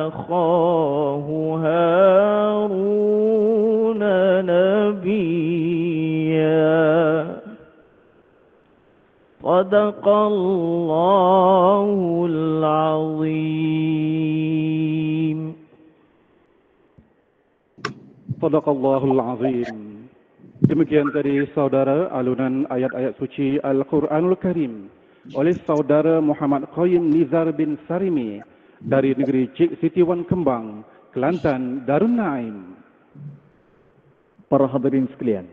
أخاه هارون نبيا صدق الله العظيم Sadaqallahul Azim. Demikian tadi saudara alunan ayat-ayat suci Al-Quranul Karim oleh saudara Muhammad Qayyim Nizar bin Sarimi dari negeri Cik Siti Wan Kembang, Kelantan, Darun Naim. Para hadirin sekalian,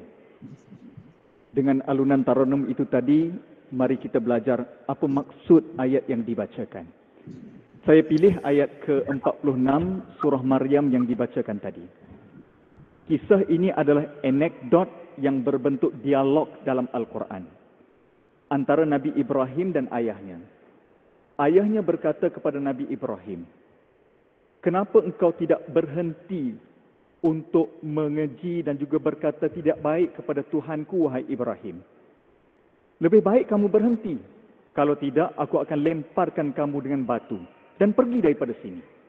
dengan alunan taranum itu tadi, mari kita belajar apa maksud ayat yang dibacakan. Saya pilih ayat ke-46 surah Maryam yang dibacakan tadi. Kisah ini adalah anekdot yang berbentuk dialog dalam Al-Quran antara Nabi Ibrahim dan ayahnya. Ayahnya berkata kepada Nabi Ibrahim, "Kenapa engkau tidak berhenti untuk mengeji dan juga berkata tidak baik kepada Tuhanku, wahai Ibrahim? Lebih baik kamu berhenti. Kalau tidak, aku akan lemparkan kamu dengan batu dan pergi daripada sini."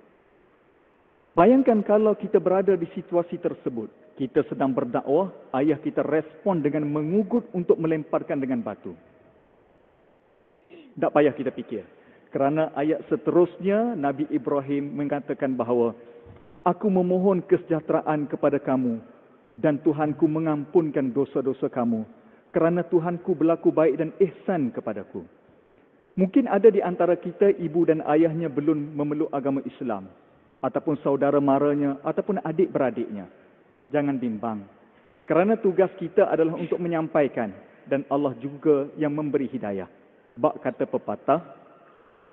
Bayangkan kalau kita berada di situasi tersebut. Kita sedang berdakwah, ayah kita respon dengan mengugut untuk melemparkan dengan batu. Tak payah kita fikir. Kerana ayat seterusnya, Nabi Ibrahim mengatakan bahawa, "Aku memohon kesejahteraan kepada kamu dan Tuhanku mengampunkan dosa-dosa kamu. Kerana Tuhanku berlaku baik dan ihsan kepadaku." Mungkin ada di antara kita, ibu dan ayahnya belum memeluk agama Islam, ataupun saudara maranya, ataupun adik-beradiknya. Jangan bimbang. Kerana tugas kita adalah untuk menyampaikan, dan Allah juga yang memberi hidayah. Bak kata pepatah,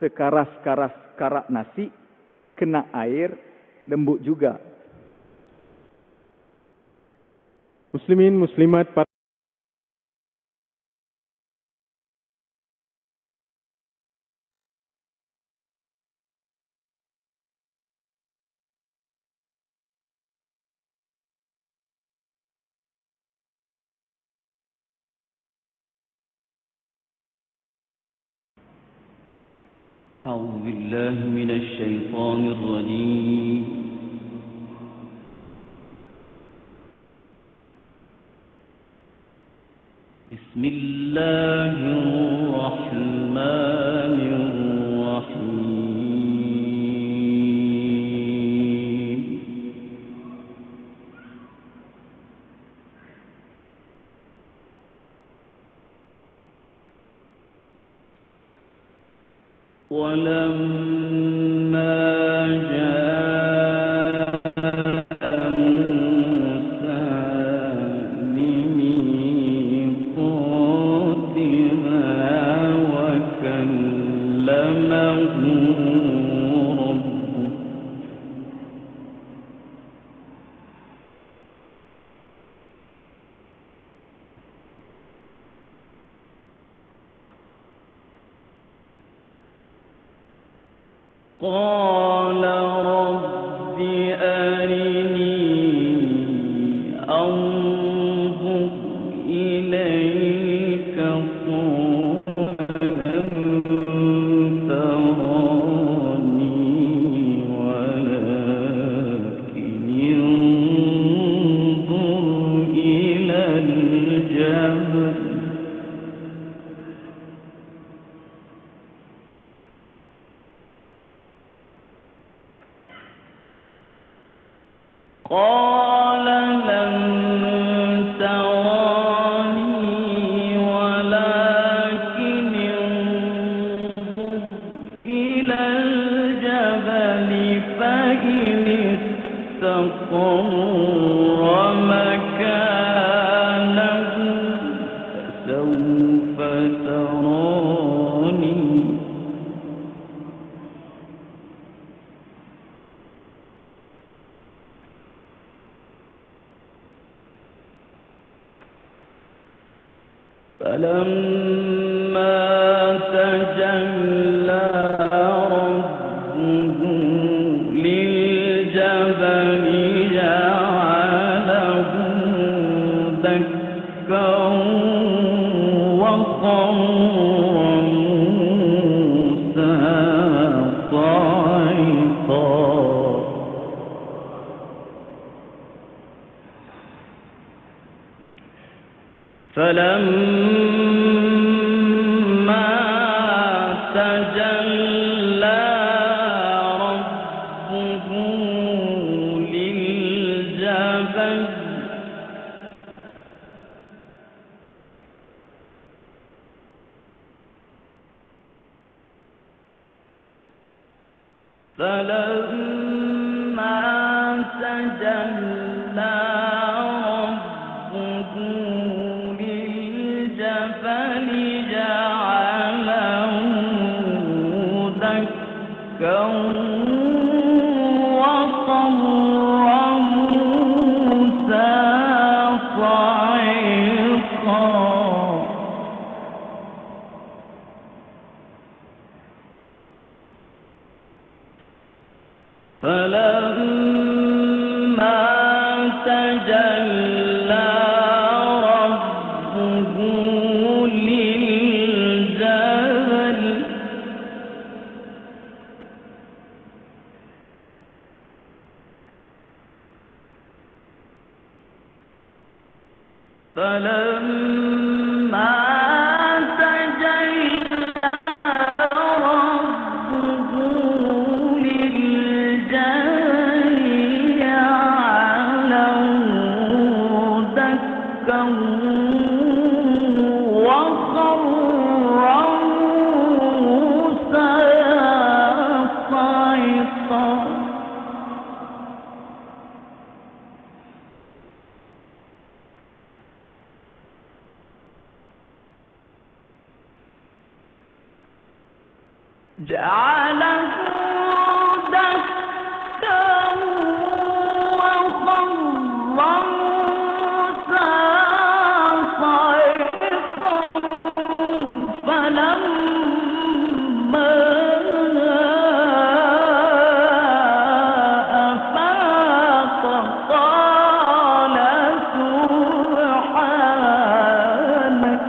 sekaras-karas karak nasi, kena air, lembut juga. Muslimin, muslimat, أعوذ بالله من الشيطان الرجيم بسم الله الرحمن الرحيم ولما جاء موسى لميقاتنا وكلمه ربه رب أرني أنظر إليك قال لن تراني ولكن انظر إلى الجبل قال لن تراني ولكن انظر إلى الجبل فإن استقر مكانه فسوف تراني فلما تجلى ربه للجبل جعله دكا وخر موسى صعقا فلما تجلى ربه للجبل جعله دكا وخر موسى صعقا فلما تجلى ربه للجبل فلما تجلى ربه للجبل جعله دكا وخر موسى صعقا جعله دكا وخر موسى صعقا فلما أفاق قال سبحانك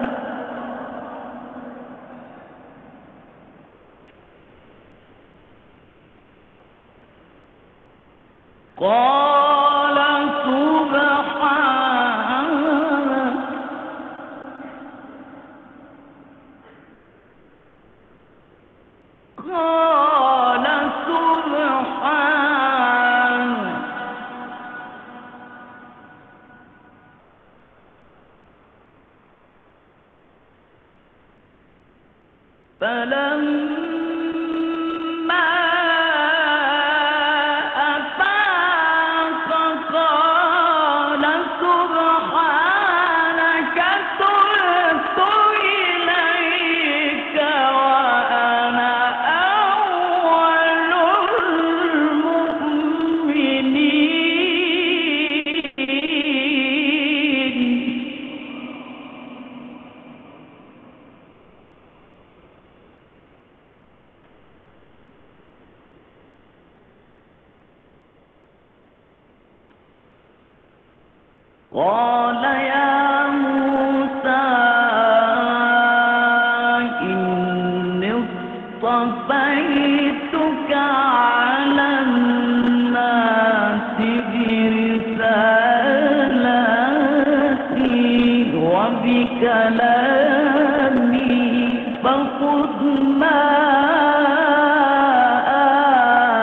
قال سبحانك قال سبحانك فلما أفاق قال يا موسى إني اصطفيتك على الناس برسالاتي وبكلامي فخذ ما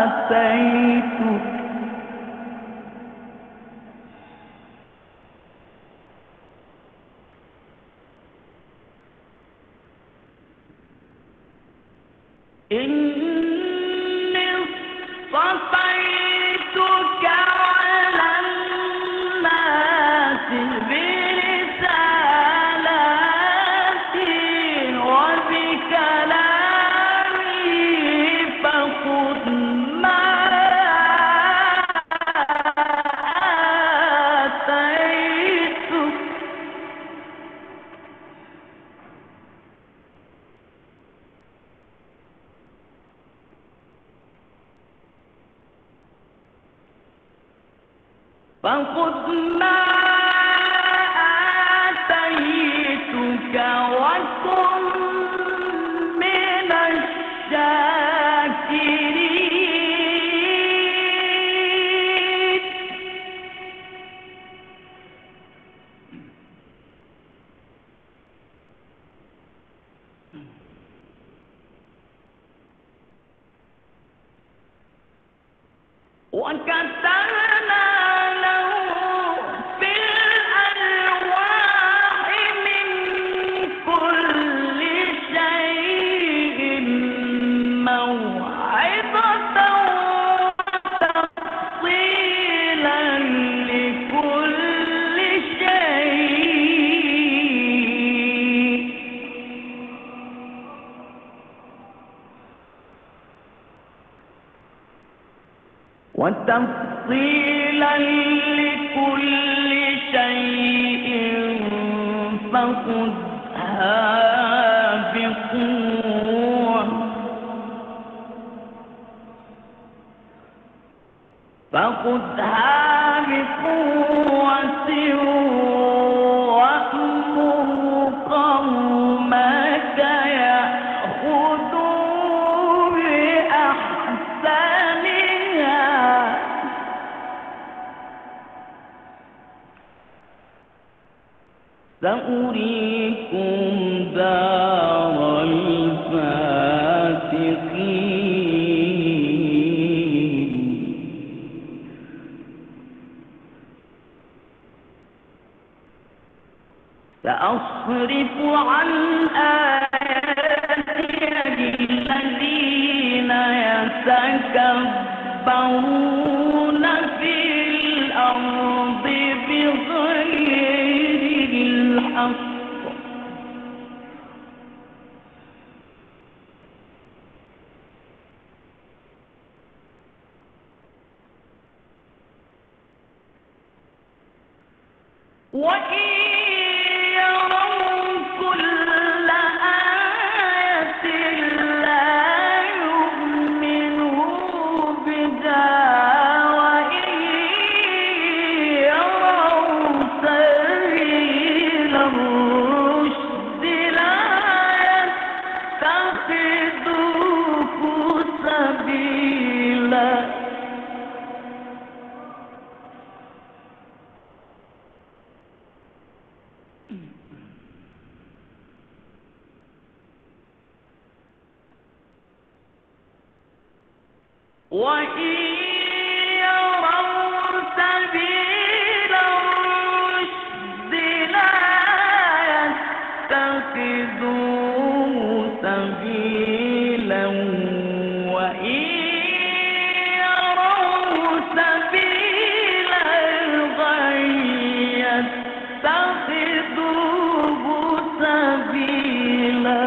آتيتك إني اصطفيتك على الناس برسالاتي وبكلامي فخذ ما آتيتك فخذ ما آتيتك وكن من الشاكرين وكتبنا له في الألواح من كل شيء موعظة وتفصيلا لكل شيء وتفصيلا لكل شيء فخذها بقوة وأمر قومك يأخذوا بأحسنها سأريكم دار الفاسقين سأصرف عن آياتي الذين يتكبرون في الأرض بغير الحق وإن يروا كل آية لا يؤمنوا بها وإن يروا سبيل الرشد لا يتخذوه سبيلا وإن يروا سبيل الرشد لا يتخذوه سبيلا وإن يروا سبيل الغي يتخذوه سبيلا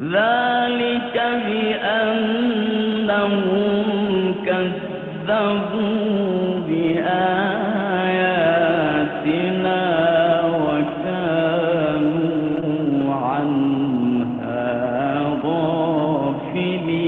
ذلك بأنهم كذبوا بآياتنا وكانوا عنها غافلين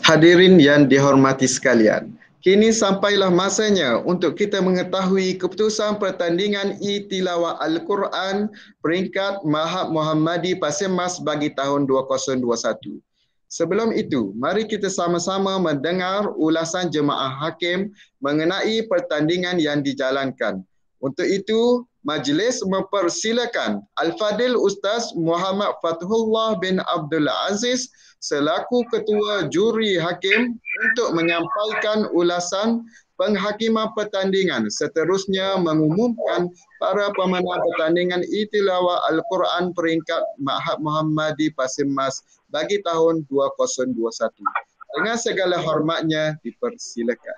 Hadirin yang dihormati sekalian, kini sampailah masanya untuk kita mengetahui keputusan pertandingan e-tilawah Al-Quran peringkat Mahad Muhammadi Pasir Mas bagi tahun 2021. Sebelum itu, mari kita sama-sama mendengar ulasan jemaah hakim mengenai pertandingan yang dijalankan. Untuk itu, majlis mempersilakan Al-Fadil Ustaz Muhammad Fathullah bin Abdul Aziz selaku Ketua Juri Hakim untuk menyampaikan ulasan penghakiman pertandingan, seterusnya mengumumkan para pemenang pertandingan e-tilawah Al-Quran peringkat Mahad Muhammadi Pasir Mas bagi tahun 2021. Dengan segala hormatnya dipersilakan.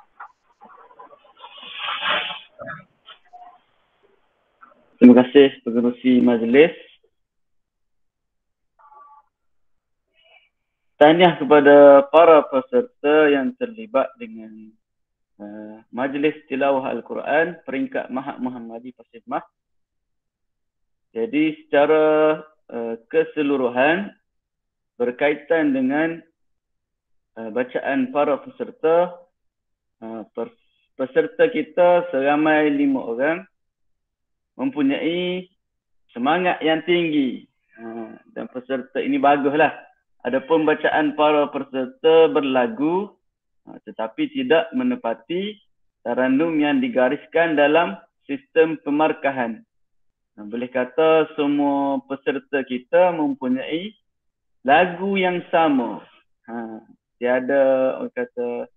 Terima kasih pengerusi majlis. Tahniah kepada para peserta yang terlibat dengan majlis tilawah Al-Quran peringkat Mahad Muhammadi Pasir Mas. Jadi secara keseluruhan berkaitan dengan bacaan para peserta, peserta kita seramai 5 orang mempunyai semangat yang tinggi dan peserta ini baguslah. Adapun bacaan para peserta berlagu tetapi tidak menepati taranum yang digariskan dalam sistem pemarkahan. Boleh kata semua peserta kita mempunyai lagu yang sama. Tiada orang kata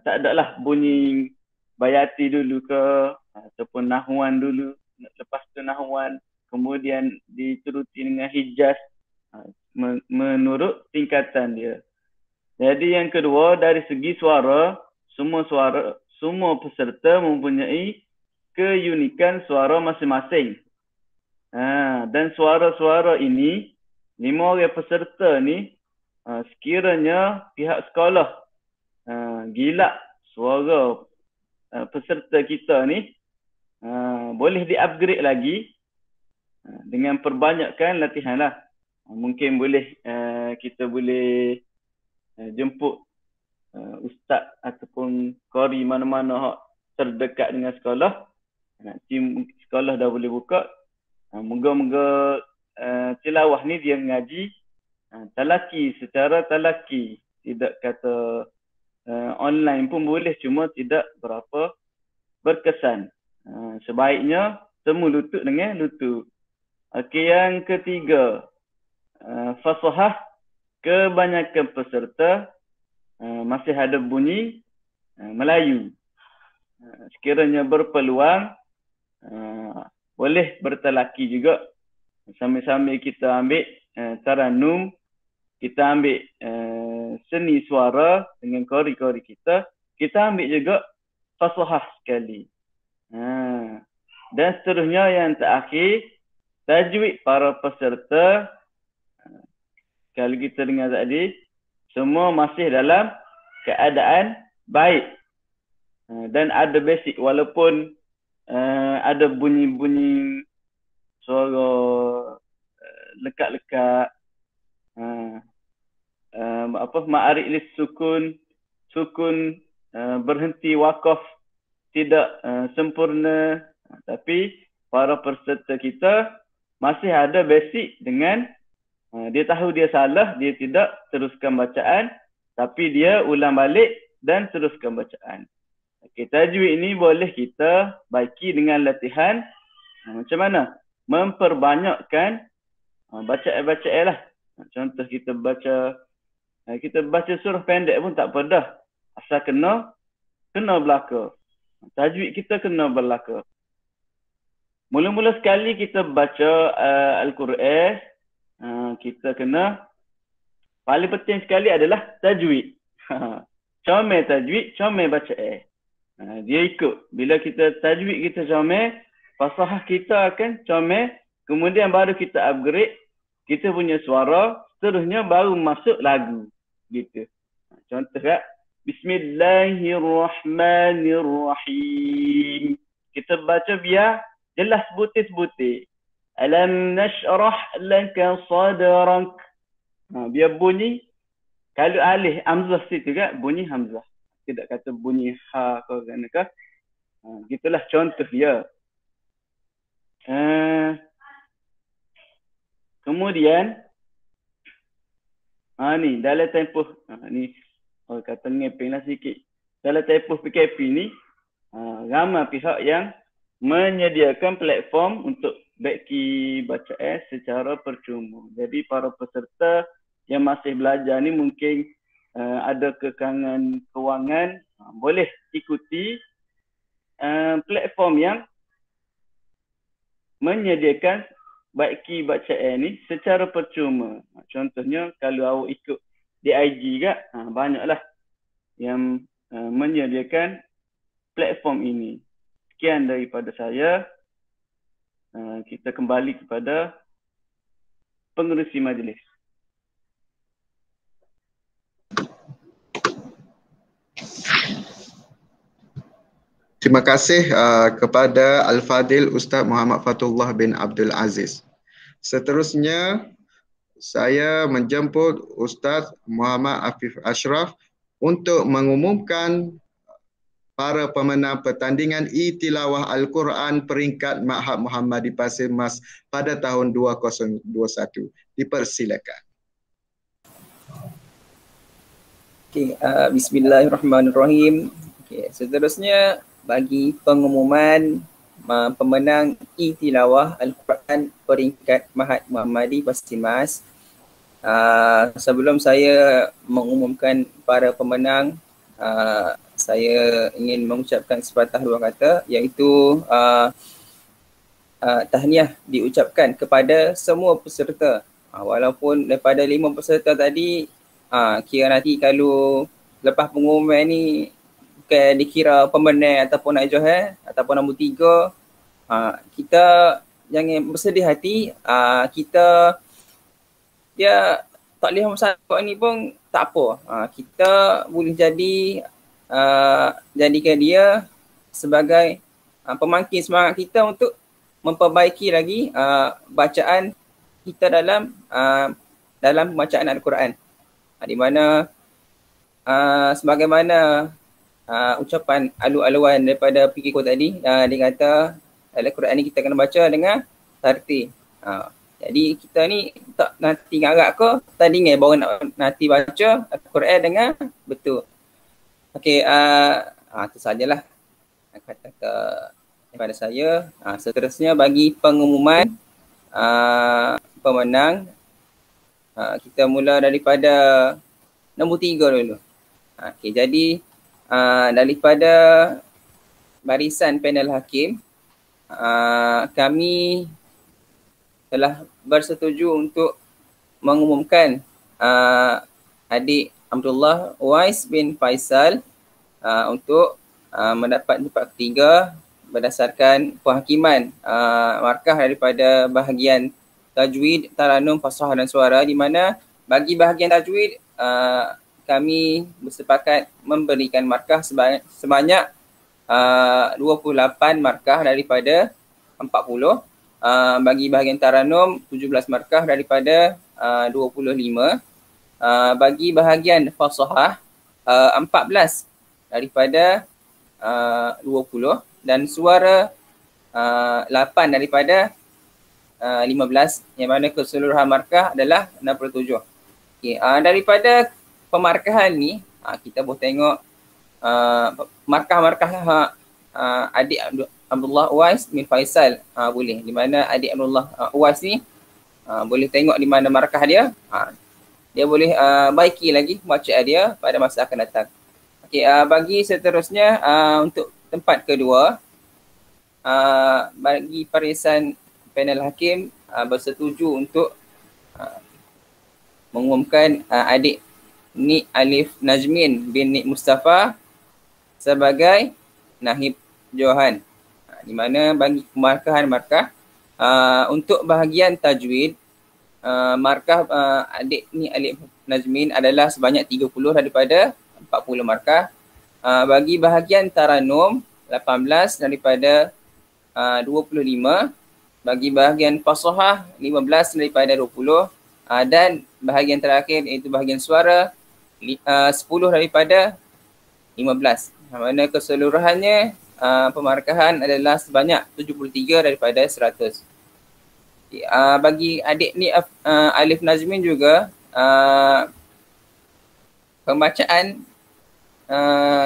tak adalah bunyi bayati dulu ke ataupun nahwan dulu, lepas tu nahwan, kemudian dituruti dengan hijaz menurut tingkatan dia. Jadi yang kedua, dari segi suara, semua peserta mempunyai keunikan suara masing-masing. Dan suara-suara ini, 5 orang peserta ni, sekiranya pihak sekolah gila suara peserta kita ni, boleh di-upgrade lagi dengan perbanyakkan latihan lah. Mungkin boleh kita boleh jemput ustaz ataupun qari mana-mana hak terdekat dengan sekolah. Nanti sekolah dah boleh buka. Moga-moga tilawah ni dia mengaji talaki, secara talaki. Tidak kata online pun boleh, cuma tidak berapa berkesan. Sebaiknya temu lutut dengan lutut. Okey, yang ketiga, fasahah. Kebanyakan peserta masih ada bunyi Melayu. Sekiranya berpeluang, boleh bertalaki juga. Sambil-sambil kita ambil taranum, kita ambil seni suara dengan kori-kori kita ambil juga fasahah sekali. Dan seterusnya yang terakhir, tajwid para peserta. Kalau kita dengar tadi, semua masih dalam keadaan baik dan ada basic, walaupun ada bunyi-bunyi suara lekat-lekat, ma'arik lis sukun berhenti wakaf tidak sempurna, tapi para peserta kita masih ada basic dengan dia tahu dia salah, dia tidak teruskan bacaan, tapi dia ulang balik dan teruskan bacaan. Okey, tajwid ini boleh kita baiki dengan latihan. Macam mana? Memperbanyakkan bacaan-bacaan lah. Contoh kita baca surah pendek pun tak apa dah. Asal kena belaka. Tajwid kita kena belaka. Mula-mula sekali kita baca Al-Quran, kita kena, paling penting sekali adalah tajwid. Comel tajwid, comel bacaan. Dia ikut. Bila kita tajwid kita comel, fasahah kita akan comel, kemudian baru kita upgrade kita punya suara, seterusnya baru masuk lagu. Gitu. Contoh kan, Bismillahirrahmanirrahim. Kita baca biar jelas butir-butir. Alam nashrah laka sadrak. Biar bunyi. Kalau alif hamzah situ kan bunyi hamzah. Tidak kata bunyi ha ke ke. Gitulah contoh dia. Kemudian ni dalam tempoh ni kata ngepenglah sikit. Dalam tempoh PKP ni ramai pihak yang menyediakan platform untuk baki bacaan secara percuma. Jadi para peserta yang masih belajar ni mungkin ada kekangan kewangan, boleh ikuti platform yang menyediakan baki bacaan ni secara percuma. Contohnya kalau awak ikut di IG kan, banyaklah yang menyediakan platform ini. Sekian daripada saya. Kita kembali kepada pengerusi majlis. Terima kasih kepada Al-Fadil Ustaz Muhammad Fatullah bin Abdul Aziz. Seterusnya, saya menjemput Ustaz Muhammad Afif Ashraf untuk mengumumkan para pemenang pertandingan e-tilawah Al-Quran peringkat Ma'had Muhammadi Pasir Mas pada tahun 2021. Dipersilakan. Bismillahirrahmanirrahim. Seterusnya, bagi pengumuman pemenang e-tilawah Al-Quran peringkat Ma'had Muhammadi Pasir Mas. Sebelum saya mengumumkan para pemenang, saya ingin mengucapkan sepatah dua kata, iaitu tahniah diucapkan kepada semua peserta. Walaupun daripada 5 peserta tadi, kira nanti kalau lepas pengumuman ni bukan dikira pemenang ataupun naik Johor ataupun nombor 3, kita jangan bersedih hati. Kita dia tak boleh masuk ni pun tak apa. Kita boleh jadikan dia sebagai pemangkin semangat kita untuk memperbaiki lagi bacaan kita dalam pembacaan Al-Quran. Di mana sebagaimana ucapan alu-aluan daripada PKK tadi, dia kata Al-Quran ni kita kena baca dengan tartil. Jadi kita ni tak nanti ngarak ke, tadi ingat baru nak nanti baca Al-Quran dengan betul. Okey, itu sajalah kata-kata daripada saya. Seterusnya bagi pengumuman pemenang, kita mula daripada nombor 3 dulu. Okey, jadi daripada barisan panel hakim, kami telah bersetuju untuk mengumumkan adik Abdullah Uwais bin Faisal untuk mendapat tempat ketiga berdasarkan penghakiman markah daripada bahagian tajwid, taranum, fasahah dan suara, di mana bagi bahagian tajwid kami bersepakat memberikan markah sebanyak 28 markah daripada 40. Bagi bahagian taranum 17 markah daripada 25. Bagi bahagian fasahah 14 daripada 20 dan suara 8 daripada 15, yang mana keseluruhan markah adalah 67. Okay, daripada pemarkahan ni kita boleh tengok markah-markah adik Abdullah Uwais bin Faisal boleh, di mana adik Abdullah Uwais ni boleh tengok di mana markah dia. Dia boleh baiki lagi bacaan dia pada masa akan datang. Okey, bagi seterusnya untuk tempat kedua, bagi barisan panel hakim bersetuju untuk mengumumkan adik Nik Alif Najmin bin Nik Mustafa sebagai Nahib Johan. Di mana bagi pemarkahan markah untuk bahagian tajwid, markah adik ni Alif Najmin adalah sebanyak 30 daripada 40 markah. Bagi bahagian taranum 18 daripada 25. Bagi bahagian fasahah 15 daripada 20. Dan bahagian terakhir iaitu bahagian suara 10 daripada 15. Mana keseluruhannya pemarkahan adalah sebanyak 73 daripada 100. Bagi adik ni Alif Nazmin juga, pembacaan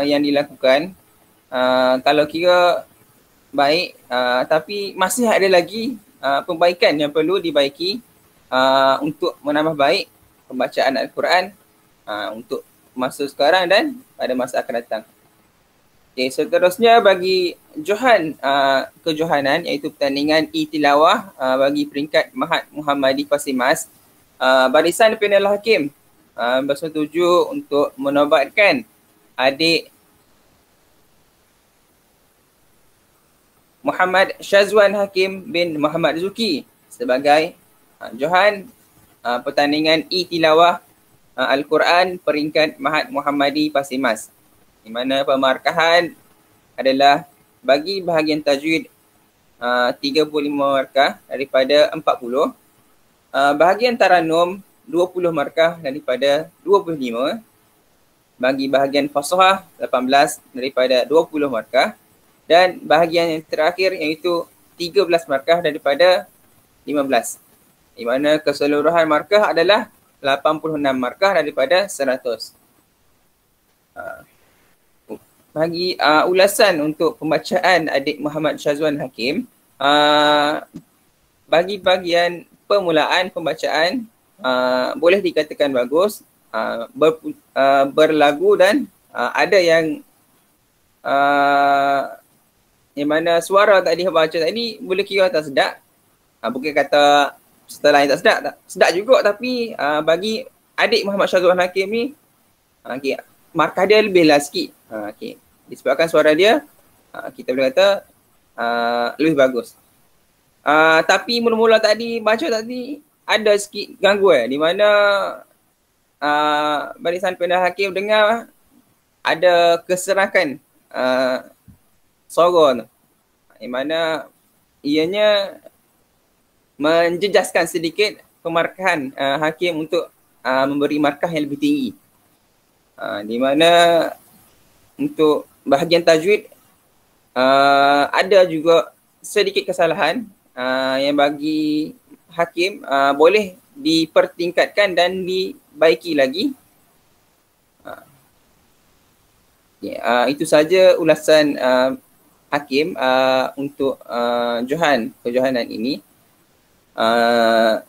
yang dilakukan kalau kira baik, tapi masih ada lagi perbaikan yang perlu dibaiki untuk menambah baik pembacaan Al-Quran untuk masa sekarang dan pada masa akan datang. Okay, seterusnya bagi kejohanan iaitu pertandingan e-tilawah bagi peringkat Mahat Muhammadi Pasimas, barisan panel hakim bersetuju untuk menobatkan adik Muhammad Syazwan Hakim bin Muhammad Zuki sebagai johan pertandingan e-tilawah Al-Quran peringkat Mahat Muhammadi Pasimas, di mana pemarkahan adalah bagi bahagian tajwid 35 markah daripada 40, bahagian taranum 20 markah daripada 25, bagi bahagian fasahah 18 daripada 20 markah, dan bahagian yang terakhir iaitu 13 markah daripada 15, di mana keseluruhan markah adalah 86 markah daripada 100. Bagi ulasan untuk pembacaan adik Muhammad Syazwan Hakim, bagi bahagian permulaan pembacaan boleh dikatakan bagus, berlagu dan ada yang mana suara tadi baca tadi boleh kira tak sedap. Bukan kata setelah yang tak sedap, sedap juga, tapi bagi adik Muhammad Syazwan Hakim ni markah dia lebih lah sikit. Disebabkan suara dia kita boleh kata lebih bagus. Tapi mula-mula tadi baca tadi ada sikit gangguan di mana barisan panel hakim dengar ada keserakan suara tu, di mana ianya menjejaskan sedikit pemarkahan hakim untuk memberi markah yang lebih tinggi. Di mana untuk bahagian tajwid ada juga sedikit kesalahan yang bagi hakim boleh dipertingkatkan dan dibaiki lagi. Itu saja ulasan hakim untuk kejohanan ini.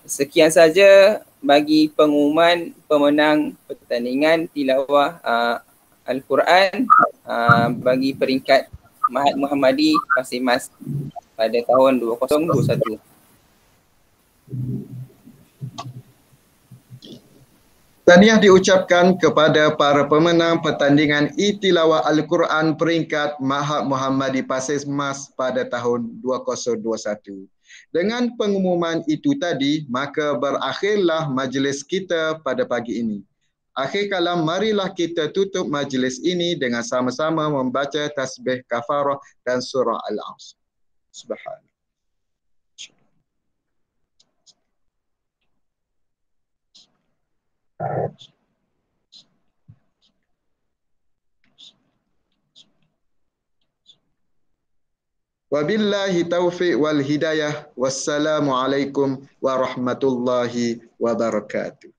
Sekian saja bagi pengumuman pemenang pertandingan tilawah Al-Quran bagi peringkat Mahat Muhammadi Pasimas pada tahun 2021. Tahniah diucapkan kepada para pemenang pertandingan e-tilawah Al-Quran peringkat Mahat Muhammadi Pasimas pada tahun 2021. Dengan pengumuman itu tadi, maka berakhirlah majlis kita pada pagi ini. Akhir kalam, marilah kita tutup majlis ini dengan sama-sama membaca tasbih kafarah dan surah Al-Asr. Subhanallah. Wabillahi taufiq wal hidayah. Wassalamualaikum warahmatullahi wabarakatuh.